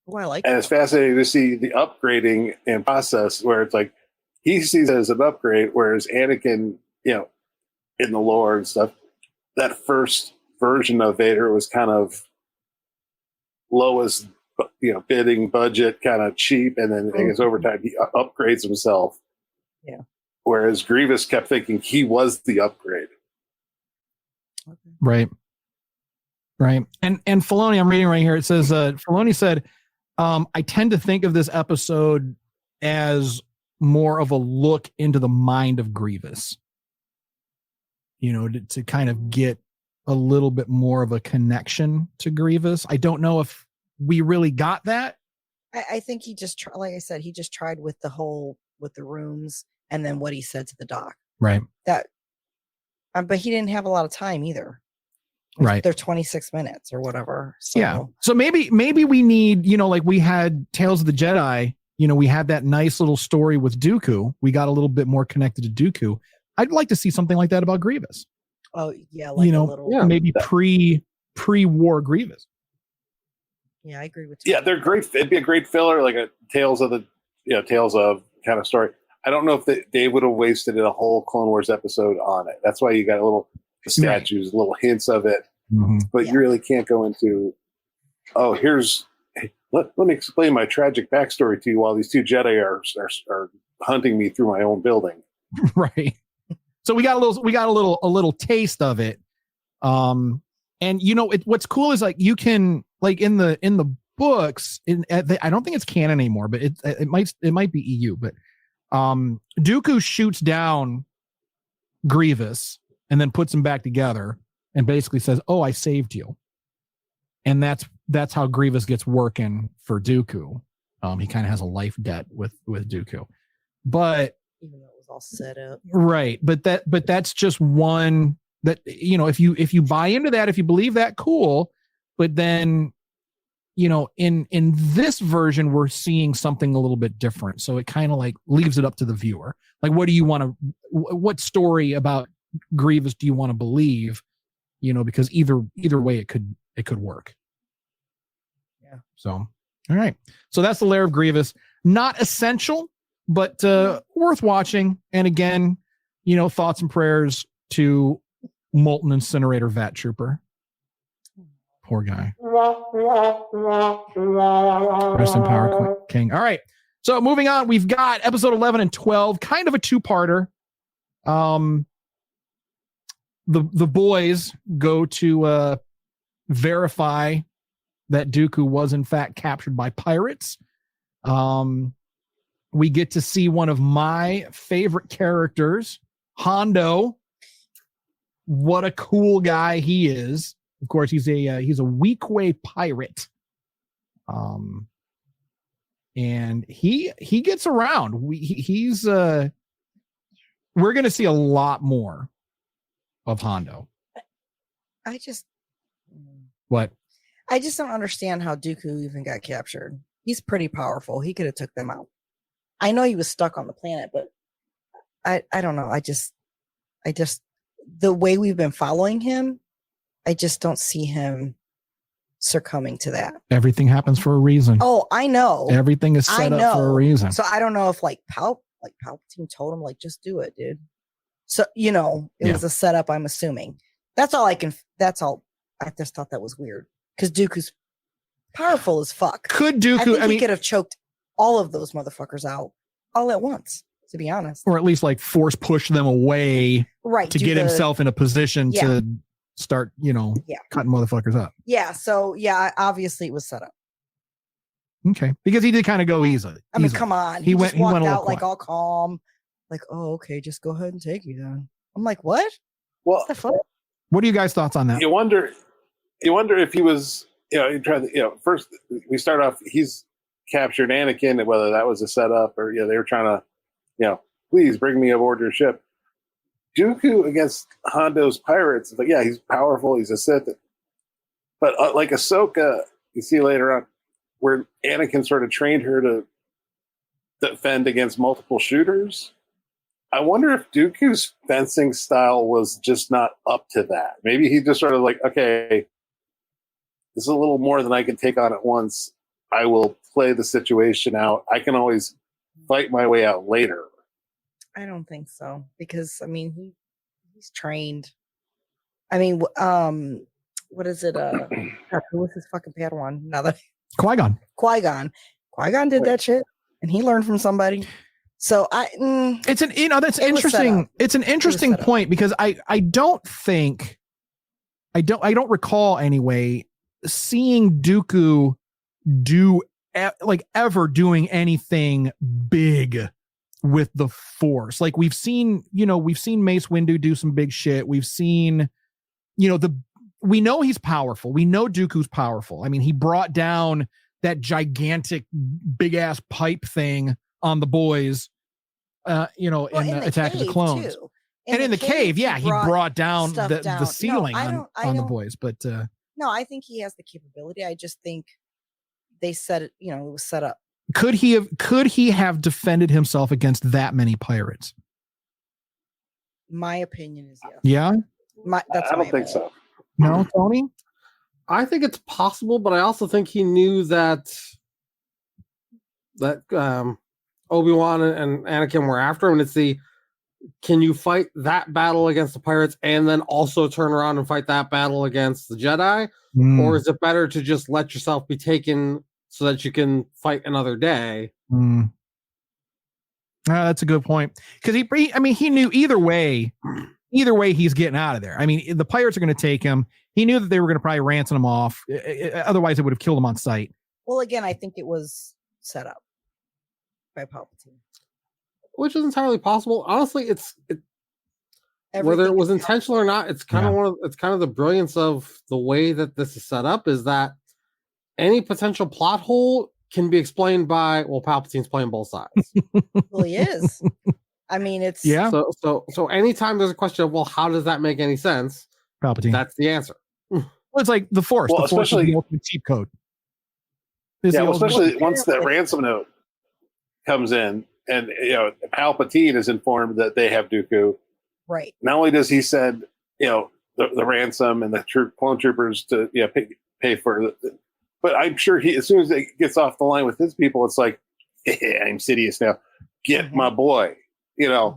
Oh, I like and that. It's fascinating to see the upgrading and process where it's like he sees it as an upgrade, whereas Anakin, in the lore and stuff, that first version of Vader was kind of lowest, bidding budget, kind of cheap, and then I guess over time he upgrades himself. Yeah. Whereas Grievous kept thinking he was the upgrade. Okay. Right. And Filoni, I'm reading right here. It says Filoni said, I tend to think of this episode as more of a look into the mind of Grievous. To kind of get a little bit more of a connection to Grievous. I don't know if we really got that. I think he just, like I said, he just tried with with the rooms and then what he said to the doc. Right. That, but he didn't have a lot of time either. Right. They're 26 minutes or whatever. So. Yeah. So maybe we need, like we had Tales of the Jedi, we had that nice little story with Dooku. We got a little bit more connected to Dooku. I'd like to see something like that about Grievous. Oh yeah. Like a little, maybe pre-war Grievous. Yeah, I agree with you. Yeah, they're great. It'd be a great filler, like a Tales of kind of story. I don't know if they would have wasted a whole Clone Wars episode on it. That's why you got a little statues, little hints of it, but you really can't go into. Oh, let me explain my tragic backstory to you while these two Jedi are hunting me through my own building. Right. So we got a little taste of it. And what's cool is you can in the books I don't think it's canon anymore, but it might be EU, but Dooku shoots down Grievous and then puts him back together and basically says, "Oh, I saved you." And that's how Grievous gets working for Dooku. He kind of has a life debt with Dooku, but even though it was all set up, right? But that's just one that if you buy into that, if you believe that, cool. But then in this version, we're seeing something a little bit different. So it kind of leaves it up to the viewer. What do you want to? What story about Grievous do you want to believe? Because either way, it could work. Yeah. So, all right. So that's the Lair of Grievous. Not essential, but worth watching. And again, thoughts and prayers to Molten Incinerator Vat Trooper. Poor guy. Rest in power, King. All right. So moving on, we've got episode 11 and 12, kind of a two-parter. The boys go to verify that Dooku was in fact captured by pirates. We get to see one of my favorite characters, Hondo. What a cool guy he is. Of course, he's a Weequay pirate. And he gets around. We're going to see a lot more of Hondo. I just What? I just don't understand how Dooku even got captured. He's pretty powerful. He could have took them out. I know he was stuck on the planet, but I don't know. I just the way we've been following him, I just don't see him succumbing to that. Everything happens for a reason. Oh, I know. Everything is set up for a reason. So I don't know if Palpatine told him, like, just do it, dude. So, it was a setup, I'm assuming. That's all. I just thought that was weird. Because Dooku's powerful as fuck. Could Dooku, he could have choked all of those motherfuckers out all at once, to be honest. Or at least like force push them away right, to get himself in a position to start, cutting motherfuckers up. Yeah. So obviously it was set up. Okay. Because he did kind of go easy. I mean, come on. He went out like all calm. Like, oh, okay, just go ahead and take me then. I'm like, what? Well, what are you guys' thoughts on that? You wonder if he was, first we start off, he's captured Anakin, and whether that was a setup or, they were trying to, please bring me aboard your ship. Dooku against Hondo's pirates, like, he's powerful, he's a Sith. But like Ahsoka, you see later on, where Anakin sort of trained her to defend against multiple shooters. I wonder if Dooku's fencing style was just not up to that. Maybe he just sort of like, okay, this is a little more than I can take on at once. I will play the situation out. I can always fight my way out later. I don't think so, because I mean he's trained. I mean, what is it? Who was his fucking Padawan? Now that Qui-Gon did that shit, and he learned from somebody. So it's an that's interesting. It's an interesting point, because I don't recall anyway seeing Dooku ever doing anything big with the Force. Like we've seen Mace Windu do some big shit. We've seen, we know he's powerful. We know Dooku's powerful. I mean, he brought down that gigantic big ass pipe thing on the boys, in Attack of the Clones. In the cave, he brought down the ceiling on the boys. But no, I think he has the capability. I just think they said it. It was set up. Could he have defended himself against that many pirates? My opinion is yes. Yeah. I don't think so. No, Tony? I think it's possible, but I also think he knew that Obi-Wan and Anakin were after him, and it's can you fight that battle against the pirates and then also turn around and fight that battle against the Jedi? Or is it better to just let yourself be taken so that you can fight another day? That's a good point. Because he knew either way he's getting out of there. I mean, the pirates are going to take him. He knew that they were going to probably ransom him off. Otherwise, it would have killed him on sight. Well, again, I think it was set up by Palpatine, which is entirely possible. Honestly, whether it was intentional or not, it's kind of it's kind of the brilliance of the way that this is set up, is that any potential plot hole can be explained by, Palpatine's playing both sides. Well, he is. I mean, it's So anytime there's a question of, how does that make any sense? Palpatine. That's the answer. Well, it's like the Force. Well, the Force is the ultimate cheat code. Especially once that ransom note comes in, and Palpatine is informed that they have Dooku. Right. Not only does he send the ransom and the clone troopers to pay for it, but I'm sure as soon as he gets off the line with his people, it's like, I'm Sidious now. Get my boy. Yeah.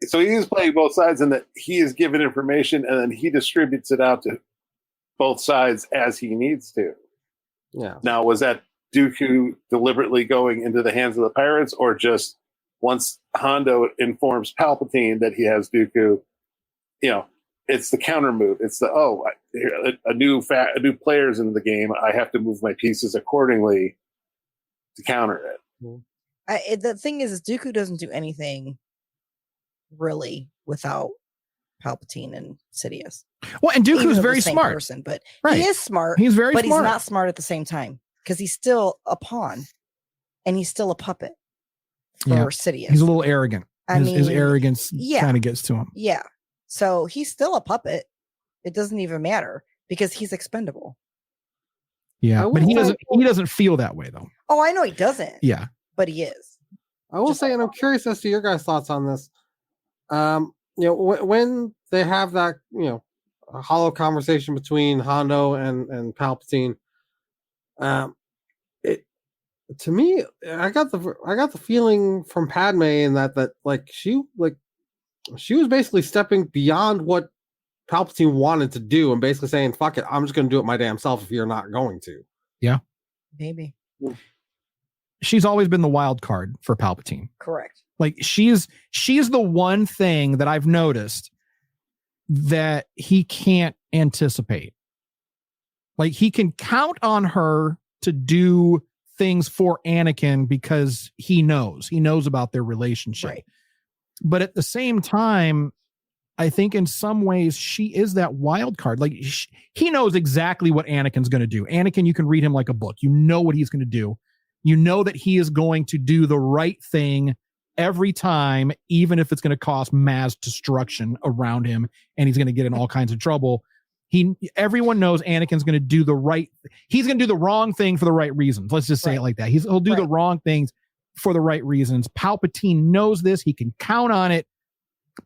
So he is playing both sides, and that he is given information, and then he distributes it out to both sides as he needs to. Yeah. Now, was that Dooku deliberately going into the hands of the pirates, or just once Hondo informs Palpatine that he has Dooku, it's the counter move. It's a new player's in the game. I have to move my pieces accordingly to counter it. The thing is Dooku doesn't do anything really without Palpatine and Sidious. Well, and Dooku's very smart person, but he is smart. He's very smart, but he's not smart at the same time, because he's still a pawn and he's still a puppet for Sidious. He's a little arrogant. His arrogance kind of gets to him. Yeah. So he's still a puppet. It doesn't even matter because he's expendable. Yeah, but he doesn't feel that way though. Oh, I know he doesn't. Yeah, but he is. I will say, and I'm curious as to your guys' thoughts on this. When they have that, a hollow conversation between Hondo and Palpatine, to me, I got the feeling from Padme in that like she was basically stepping beyond what Palpatine wanted to do and basically saying, "Fuck it, I'm just going to do it my damn self if you're not going to." Yeah, maybe. She's always been the wild card for Palpatine. Correct. Like she's the one thing that I've noticed that he can't anticipate. Like he can count on her to do things for Anakin because he knows about their relationship. Right. But at the same time, I think in some ways she is that wild card. Like he knows exactly what Anakin's going to do. Anakin, you can read him like a book. You know what he's going to do. You know that he is going to do the right thing every time, even if it's going to cost mass destruction around him and he's going to get in all kinds of trouble. Everyone knows Anakin's going to do he's going to do the wrong thing for the right reasons. Let's just say it like that. He'll do the wrong things for the right reasons. Palpatine knows this. He can count on it.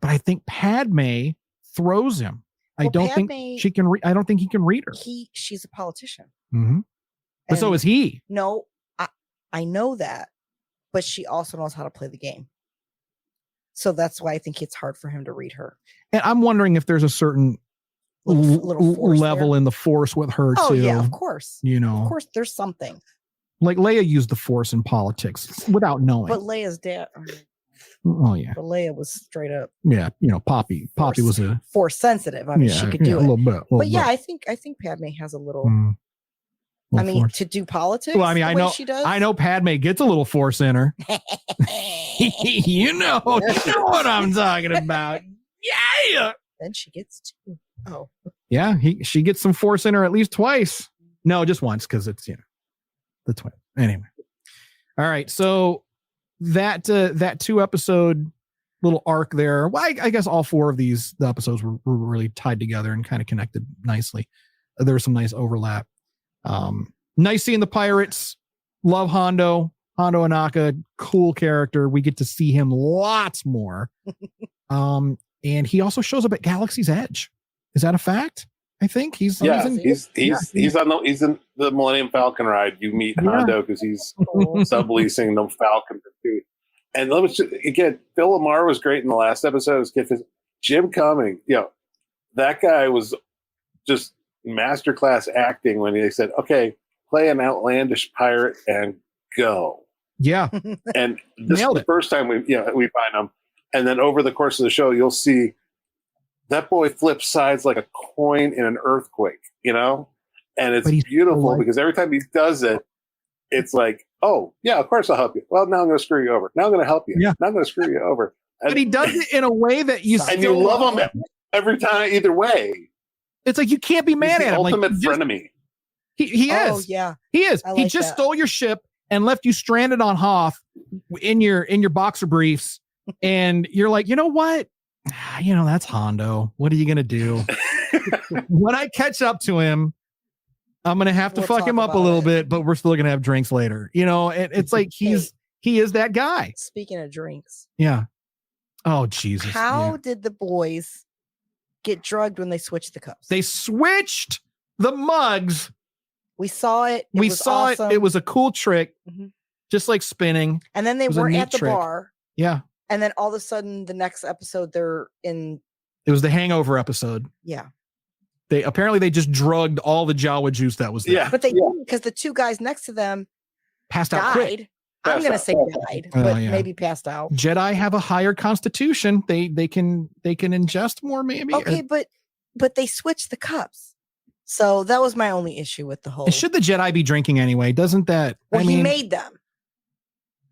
But I think Padme throws him. I don't think he can read her. She's a politician. Mm-hmm. But so is he. No, I know that, but she also knows how to play the game. So that's why I think it's hard for him to read her. And I'm wondering if there's a certain little level in the Force with her too. Oh yeah, of course. Of course, there's something. Like Leia used the Force in politics without knowing. But Leia's dad. Oh yeah. But Leia was straight up. Yeah, Poppy was a Force sensitive. I mean, she could do it a little bit. But yeah, I think Padme has a little. I mean, Force. To do politics. Well, I mean, I know Padme gets a little Force in her. you know what I'm talking about. Yeah. Then she gets two. Oh. Yeah, she gets some Force in her at least twice. No, just once because it's the twin. Anyway. All right, so that 2-episode little arc there. Well, I guess all 4 of the episodes were really tied together and kind of connected nicely. There was some nice overlap. Nice seeing the pirates. Love Hondo Anaka, cool character. We get to see him lots more. And he also shows up at Galaxy's Edge. Is that a fact? I think he's in the Millennium Falcon ride. You meet Hondo because he's subleasing the Falcon for 2. And again, Phil Lamar was great in the last episode. Jim Cumming, that guy was just masterclass acting when they said, "Okay, play an outlandish pirate and go." Yeah, and this is the first time we find him, and then over the course of the show, you'll see that boy flips sides like a coin in an earthquake, and it's beautiful because every time he does it, it's like, "Oh yeah, of course I'll help you." Well, now I'm going to screw you over. Now I'm going to help you. Yeah. Now I'm going to screw you over. And, but he does it in a way that you love him every time, either way. It's like you can't be mad at him. Ultimate frenemy. He is. Oh, yeah. He is. He just stole your ship and left you stranded on Hoth in your boxer briefs, and you're like, you know what? That's Hondo. What are you gonna do? When I catch up to him, I'm gonna have to fuck him up a little bit, but we're still gonna have drinks later. It's like he is that guy. Speaking of drinks. Yeah. Oh Jesus. How did the boys get drugged when they switched the cups? They switched the mugs. We saw it. We saw awesome. It was a cool trick, just like spinning. And then they were at the bar. Yeah. And then all of a sudden, the next episode, they're in. It was the hangover episode. Yeah. They just drugged all the Jawa juice that was there. Yeah. But they didn't, because the 2 guys next to them passed out. Quick. I'm going to say died, but maybe passed out. Jedi have a higher constitution. They can ingest more, maybe. Okay, but they switched the cups. So that was my only issue with the whole. And should the Jedi be drinking anyway? Doesn't that? Well, he made them.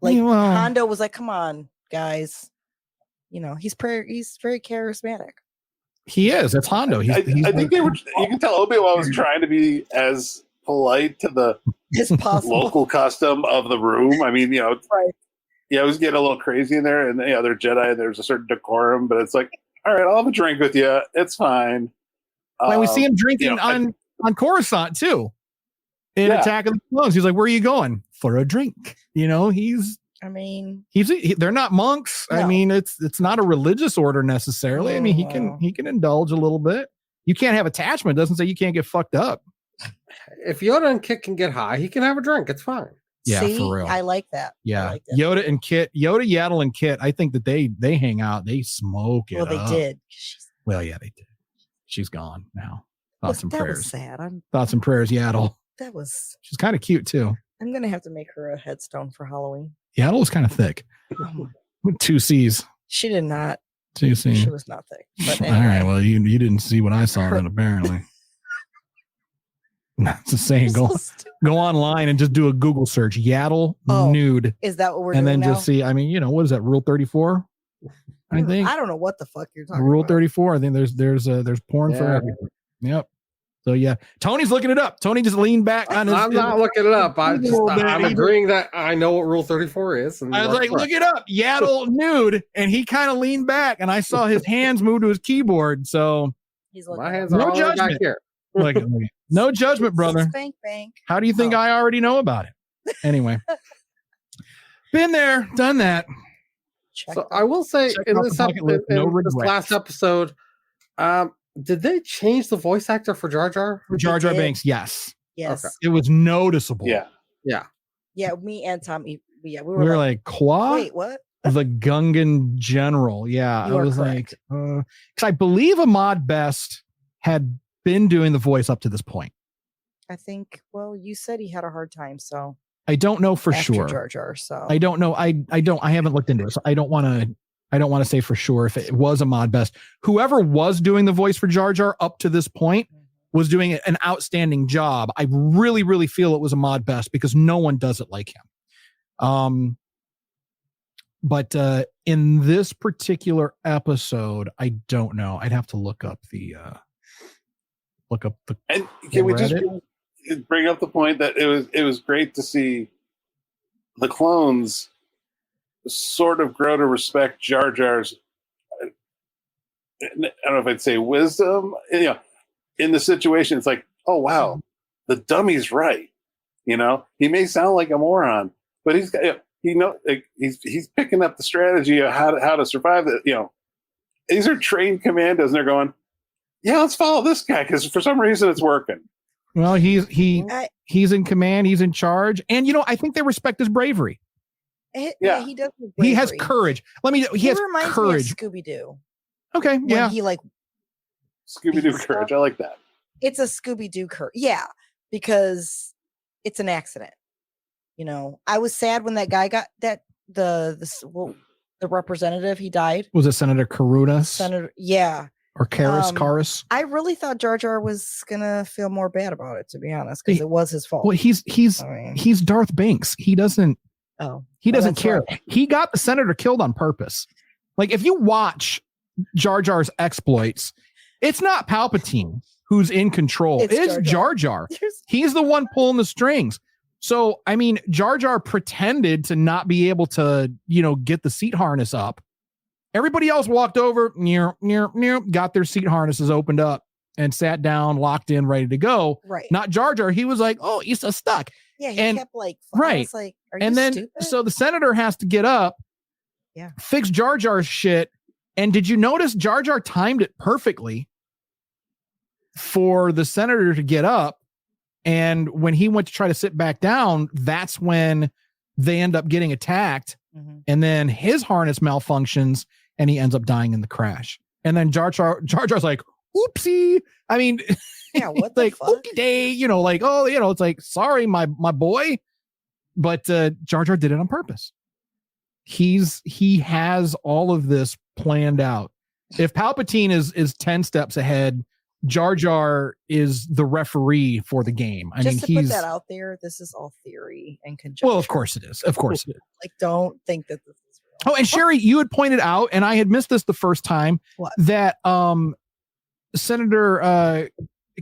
Like Hondo was like, "Come on, guys." He's very charismatic. He is. That's Hondo. I think they were. You can tell Obi-Wan was trying to be as polite to the local custom of the room. I mean, right. Yeah, it was getting a little crazy in there, and they're Jedi, and there's a certain decorum, but it's like, all right, I'll have a drink with you. It's fine. When we see him drinking on Coruscant too, in Attack of the Clones, he's like, "Where are you going for a drink?" You know, they're not monks. No. I mean, it's not a religious order necessarily. I mean, he can indulge a little bit. You can't have attachment. It doesn't say you can't get fucked up. If Yoda and Kit can get high, he can have a drink. It's fine. Yeah, see, for real. I like that. Yeah, like that. Yoda and Kit, Yaddle and Kit. I think that they hang out. They smoke it. Well, they did. Well, yeah, they did. She's gone now. Thoughts and prayers. Was sad. Thoughts and prayers, Yaddle. She's kind of cute too. I'm gonna have to make her a headstone for Halloween. Yaddle was kind of thick. With 2 C's. She did not. 2 C's. She was not thick. But anyway. All right. Well, you didn't see what I saw then, apparently. That's the saying. Go online and just do a Google search. Yaddle nude. Is that what we're doing? And then now? just see. I mean, what is that? Rule 34. I think. I don't know what the fuck you're talking Rule about. 34. I think there's porn for everything. Yep. So yeah, Tony's looking it up. Tony just leaned back on his. I'm not looking it up. I'm agreeing that I know what Rule 34 is. And I was like, look it up. Yaddle nude, and he kind of leaned back, and I saw his hands move to his keyboard. So he's looking. My hands are all back here. Look, no judgment, brother. Bank. How do you think I already know about it? Anyway, been there, done that. So I will say in this last episode, did they change the voice actor for Jar Jar? For Jar Jar Binks, yes. Yes. Okay. It was noticeable. Yeah. Me and Tommy. Yeah, we were like, Qua? Wait, what? The Gungan general. Yeah, you I was correct. like, because I believe Ahmad Best had been doing the voice up to this point. I think. Well, you said he had a hard time, so I don't know for sure. Jar Jar, so I don't know. I haven't looked into it, so I don't want to say for sure if it was Ahmad Best. Whoever was doing the voice for Jar Jar up to this point was doing an outstanding job. I really, really feel it was Ahmad Best because no one does it like him. But in this particular episode, I don't know. I'd have to look up the. And can we just bring up the point that it was great to see the clones sort of grow to respect Jar Jar's. I don't know if I'd say wisdom. In the situation, it's like, oh wow, the dummy's right. He may sound like a moron, but he's picking up the strategy of how to survive. These are trained commandos, and they're going, yeah, let's follow this guy because for some reason it's working. Well, he's in command, he's in charge, and I think they respect his bravery. Yeah, he does. He has courage. He has courage. Scooby Doo. Okay, yeah. He Scooby Doo courage. I like that. It's a Scooby Doo courage. Yeah, because it's an accident. I was sad when that guy got that the representative. He died. Was it Senator Karunas? Yeah. Or Karis. I really thought Jar Jar was gonna feel more bad about it, to be honest, because it was his fault. Well, he's Darth Banks. He doesn't. He doesn't care. Right. He got the senator killed on purpose. Like if you watch Jar Jar's exploits, it's not Palpatine who's in control. It's Jar Jar. He's the one pulling the strings. So I mean, Jar Jar pretended to not be able to, get the seat harness up. Everybody else walked over, got their seat harnesses opened up and sat down, locked in, ready to go. Right. Not Jar Jar. He was like, oh, he's so stuck. Yeah, he kept right. Like, are and you then, stupid? So the senator has to get up, fix Jar Jar's shit. And did you notice Jar Jar timed it perfectly for the senator to get up? And when he went to try to sit back down, that's when they end up getting attacked. Mm-hmm. And then his harness malfunctions and he ends up dying in the crash. And then Jar Jar's like, oopsie. I mean, yeah, what the fuck? Day, it's like, sorry, my boy. But Jar Jar did it on purpose. He has all of this planned out. If Palpatine is 10 steps ahead, Jar Jar is the referee for the game. Just to put that out there, this is all theory and conjecture. Well, of course it is. Of course it is. Like, don't think that this is real. Oh, and Sherry, you had pointed out, and I had missed this the first time, that Senator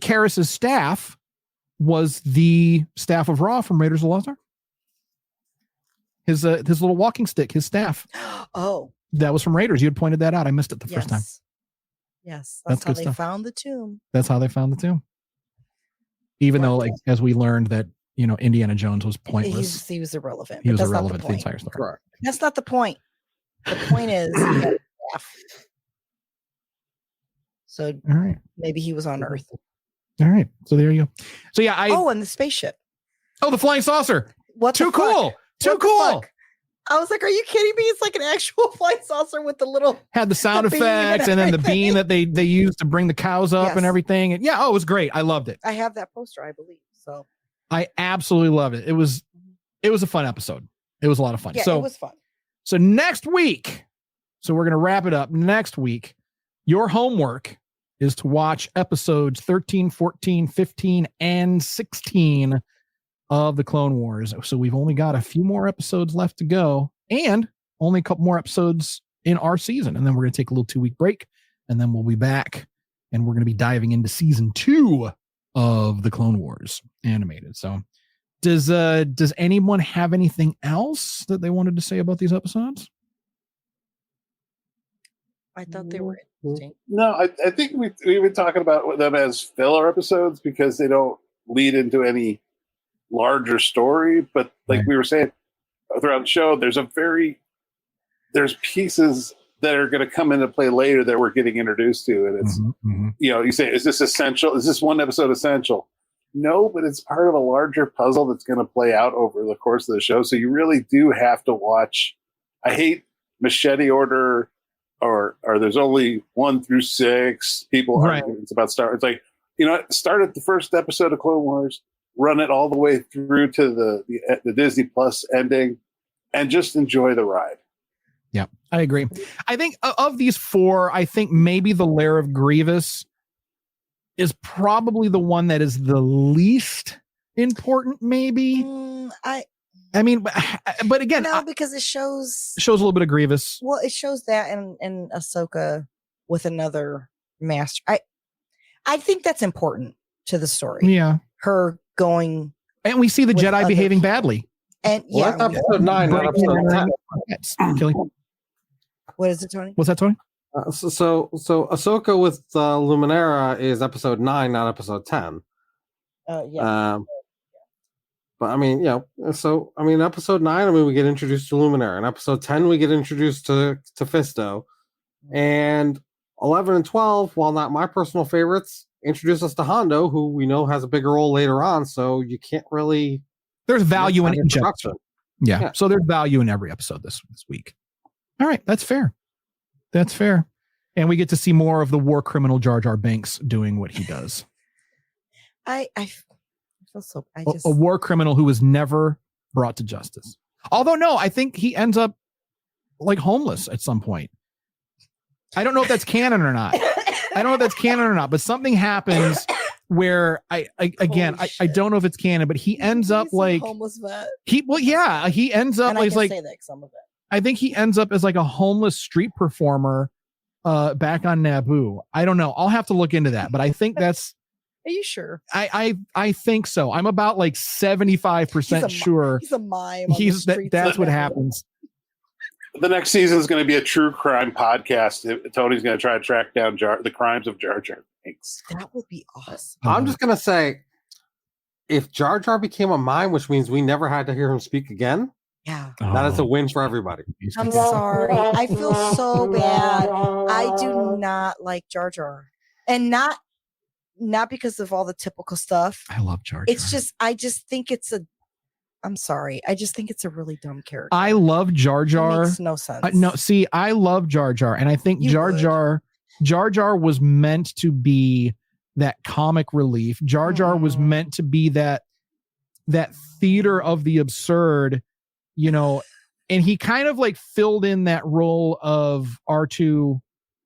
Karras's staff was the staff of Ra from Raiders of the Lost Ark. His little walking stick, his staff. Oh. That was from Raiders. You had pointed that out. I missed it the first time. Yes, That's that's how good they stuff. found the tomb. That's how they found the tomb. Even though, like, as we learned that, Indiana Jones was pointless. He was irrelevant. He but was that's irrelevant not to the the point. entire story. Correct. That's not the point. The point is he had staff. So All right. maybe he was on Earth. All right. So there you go. So yeah, and the spaceship. Oh, the flying saucer. What Too the fuck? cool. Too What the cool. fuck? I was like, are you kidding me? It's like an actual flying saucer with the little Had the sound beam and effects and then the everything. beam that they used to bring the cows up Yes. and everything. And yeah, it was great. I loved it. I have that poster, I believe. So I absolutely loved it. It was a fun episode. It was a lot of fun. yeah, So it was fun. So next week, so we're going to wrap it up. Next week, your homework is to watch episodes 13, 14, 15, and 16 of the Clone Wars. So we've only got a few more episodes left to go and only a couple more episodes in our season. And then we're going to take a little 2-week break and then we'll be back and we're going to be diving into season 2 of the Clone Wars animated. So does anyone have anything else that they wanted to say about these episodes? I thought they were interesting. No, I think we've been talking about them as filler episodes because they don't lead into any larger story. But like Right. we were saying throughout the show, there's pieces that are going to come into play later that we're getting introduced to. And it's, you say, is this essential? Is this one episode essential? No, but it's part of a larger puzzle that's going to play out over the course of the show. So you really do have to watch. I hate machete order or there's only 1 through 6 people Right. arguing about Star Wars. It's like, start at the first episode of Clone Wars, run it all the way through to the Disney Plus ending, and just enjoy the ride. Yeah, I agree. I think of these 4, I think maybe the Lair of Grievous is probably the one that is the least important, maybe. I mean, but again, No, because it shows a little bit of Grievous. Well, it shows that in Ahsoka with another master. I think that's important to the story. Yeah, her going, and we see the with Jedi other behaving people. badly. And Well, that's episode 9, not episode 10. Kelly, what is it, Tony? what's that, Tony? So Ahsoka with Luminara is episode 9, not episode 10. Yeah. But I mean, episode 9, we get introduced to Luminara. In episode 10, we get introduced to Fisto. And 11 and 12, while not my personal favorites, introduce us to Hondo, who we know has a bigger role later on. So you can't really. There's value in introduction. Yeah. So there's value in every episode this week. All right. That's fair. That's fair. And we get to see more of the war criminal Jar Jar Binks doing what he does. I feel so. A war criminal who was never brought to justice. Although, no, I think he ends up like homeless at some point. I don't know if that's canon or not. But something happens where I don't know if it's canon, but he ends up like homeless vet. He ends up and like say that some of it. I think he ends up as like a homeless street performer back on Naboo. I don't know. I'll have to look into that, but I think that's. Are you sure? I think so. I'm about like 75% sure. He's a mime. That's what happens. The next season is going to be a true crime podcast. Tony's going to try to track down the crimes of Jar Jar Binks. That would be awesome. I'm just going to say, if Jar Jar became a mime, which means we never had to hear him speak again, that is a win for everybody. I'm sorry. I feel so bad. I do not like Jar Jar. And not because of all the typical stuff. I love Jar Jar. It's just, I'm sorry. I just think it's a really dumb character. I love Jar Jar. It makes no sense. I love Jar Jar. And I think Jar Jar was meant to be that comic relief. Jar Jar was meant to be that theater of the absurd, and he kind of like filled in that role of R2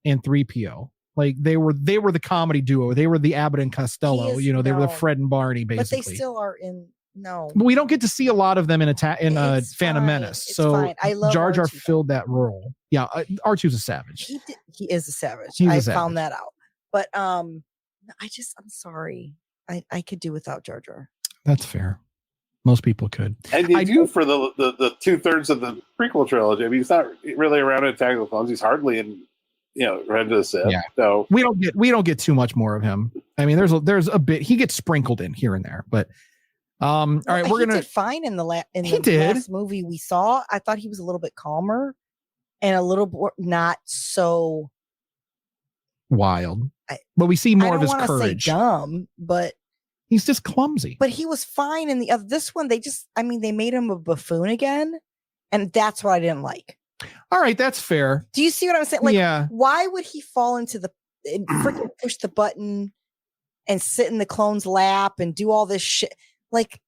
and 3PO. Like they were the comedy duo. They were the Abbott and Costello. They were the Fred and Barney, basically. But they still are in. No, but we don't get to see a lot of them in Phantom Menace. So I love Jar Jar R2, filled that role. Yeah, R2's a savage. He is a savage. Found that out. But I'm sorry. I could do without Jar Jar. That's fair. Most people could. And you do for the 2/3 of the prequel trilogy. I mean, he's not really around in Attack of the Clones. He's hardly in Revenge of the Sith. Yeah. So we don't get too much more of him. I mean, there's a bit, he gets sprinkled in here and there, but all right, we're gonna did fine in the last movie we saw. I thought he was a little bit calmer and a little more not so wild. But we see more of his courage. Say dumb, but he's just clumsy. But he was fine in the other. This one, they made him a buffoon again, and that's what I didn't like. All right, that's fair. Do you see what I'm saying? Like, why would he fall into and freaking push the button and sit in the clone's lap and do all this shit? Like,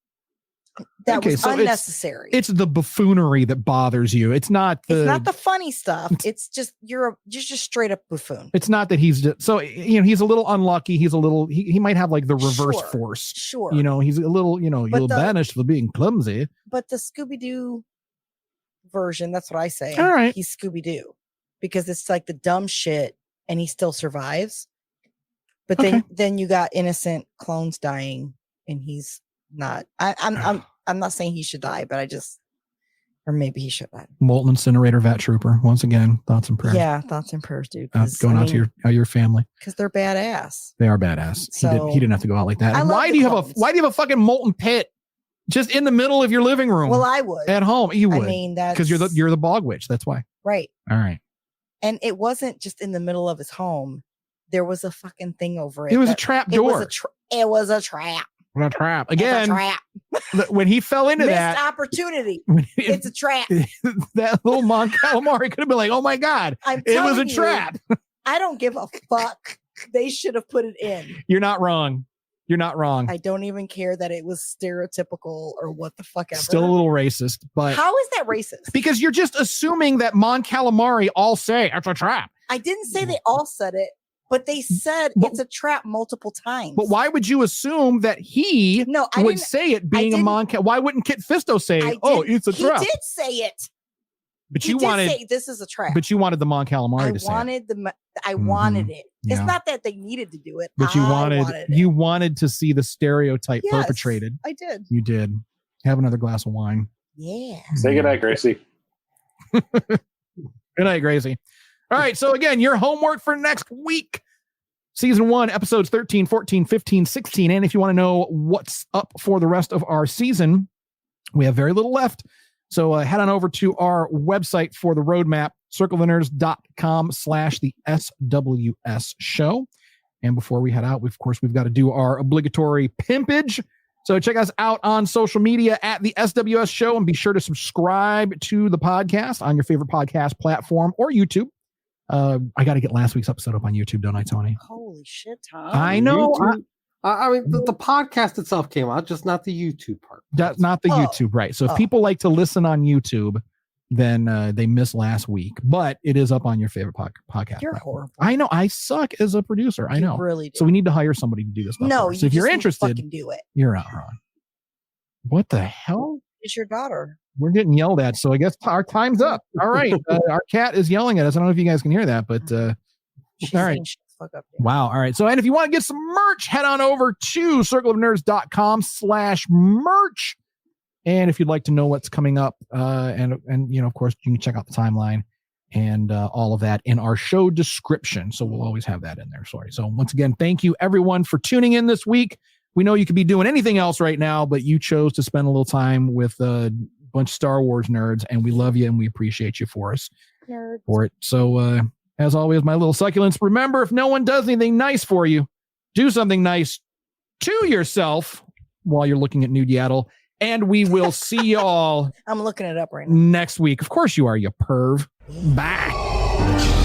that was unnecessary. It's the buffoonery that bothers you. It's not the funny stuff. It's just you're just straight up buffoon. It's not that he's just, so he's a little unlucky. He's a little he might have like the reverse force. Sure. He's a little you'll banish for being clumsy. But the Scooby-Doo version, that's what I say. All right, he's Scooby-Doo because it's like the dumb shit, and he still survives. But then you got innocent clones dying, and he's not. I'm not saying he should die, but or maybe he should die. Molten incinerator vat trooper. Once again, thoughts and prayers. Yeah, thoughts and prayers, dude. Going out to your family because they're badass. They are badass. So, he didn't have to go out like that. And why do you have a fucking molten pit just in the middle of your living room? Well, I would at home. You would. I mean, that's because you're the bog witch. That's why. Right. All right. And it wasn't just in the middle of his home. There was a fucking thing over it. It was a trap door. It was a trap. A trap again. When he fell into missed opportunity, it's a trap. That little Mon Calamari could have been like, "Oh my god, it was a trap." I don't give a fuck. They should have put it in. You're not wrong. You're not wrong. I don't even care that it was stereotypical or what the fuck ever. Still a little racist, but how is that racist? Because you're just assuming that Mon Calamari all say it's a trap. I didn't say they all said it. But they said it's a trap multiple times. But why would you assume that he would say it being a Mon Cal? Why wouldn't Kit Fisto say, it's a trap? He did say it. But you wanted say this is a trap. But you wanted the Mon Calamari to say it. I wanted it. Yeah. It's not that they needed to do it. But you wanted to see the stereotype perpetrated. I did. You did. Have another glass of wine. Yeah. Say goodnight, Gracie. Good night, Gracie. All right, so again, your homework for next week, season 1, episodes 13, 14, 15, 16. And if you want to know what's up for the rest of our season, we have very little left. So head on over to our website for the roadmap, circleofnerds.com/the SWS show. And before we head out, we've got to do our obligatory pimpage. So check us out on social media at the SWS show, and be sure to subscribe to the podcast on your favorite podcast platform or YouTube. I got to get last week's episode up on YouTube, don't I, Tony? Holy shit, Tom. I know. I mean, the podcast itself came out, just not the YouTube part. That's not the YouTube, right? So if people like to listen on YouTube, then they missed last week. But it is up on your favorite podcast. You're platform. horrible. I know. I suck as a producer. I know. You really do. So we need to hire somebody to do this stuff. No, so if you're interested, do it. You're not wrong. What the hell? It's your daughter. We're getting yelled at, so I guess our time's up. All right. Our cat is yelling at us. I don't know if you guys can hear that, but all right. Wow. All right. So, and if you want to get some merch, head on over to circleofnerds.com/merch. And if you'd like to know what's coming up, and of course, you can check out the timeline and all of that in our show description. So we'll always have that in there. Sorry. So once again, thank you everyone for tuning in this week. We know you could be doing anything else right now, but you chose to spend a little time with bunch of Star Wars nerds, and we love you and we appreciate you for it. So as always, my little succulents, remember, if no one does anything nice for you, do something nice to yourself while you're looking at Nude Yaddle, and we will see you all I'm looking it up right now next week. Of course you are, you perv. Bye.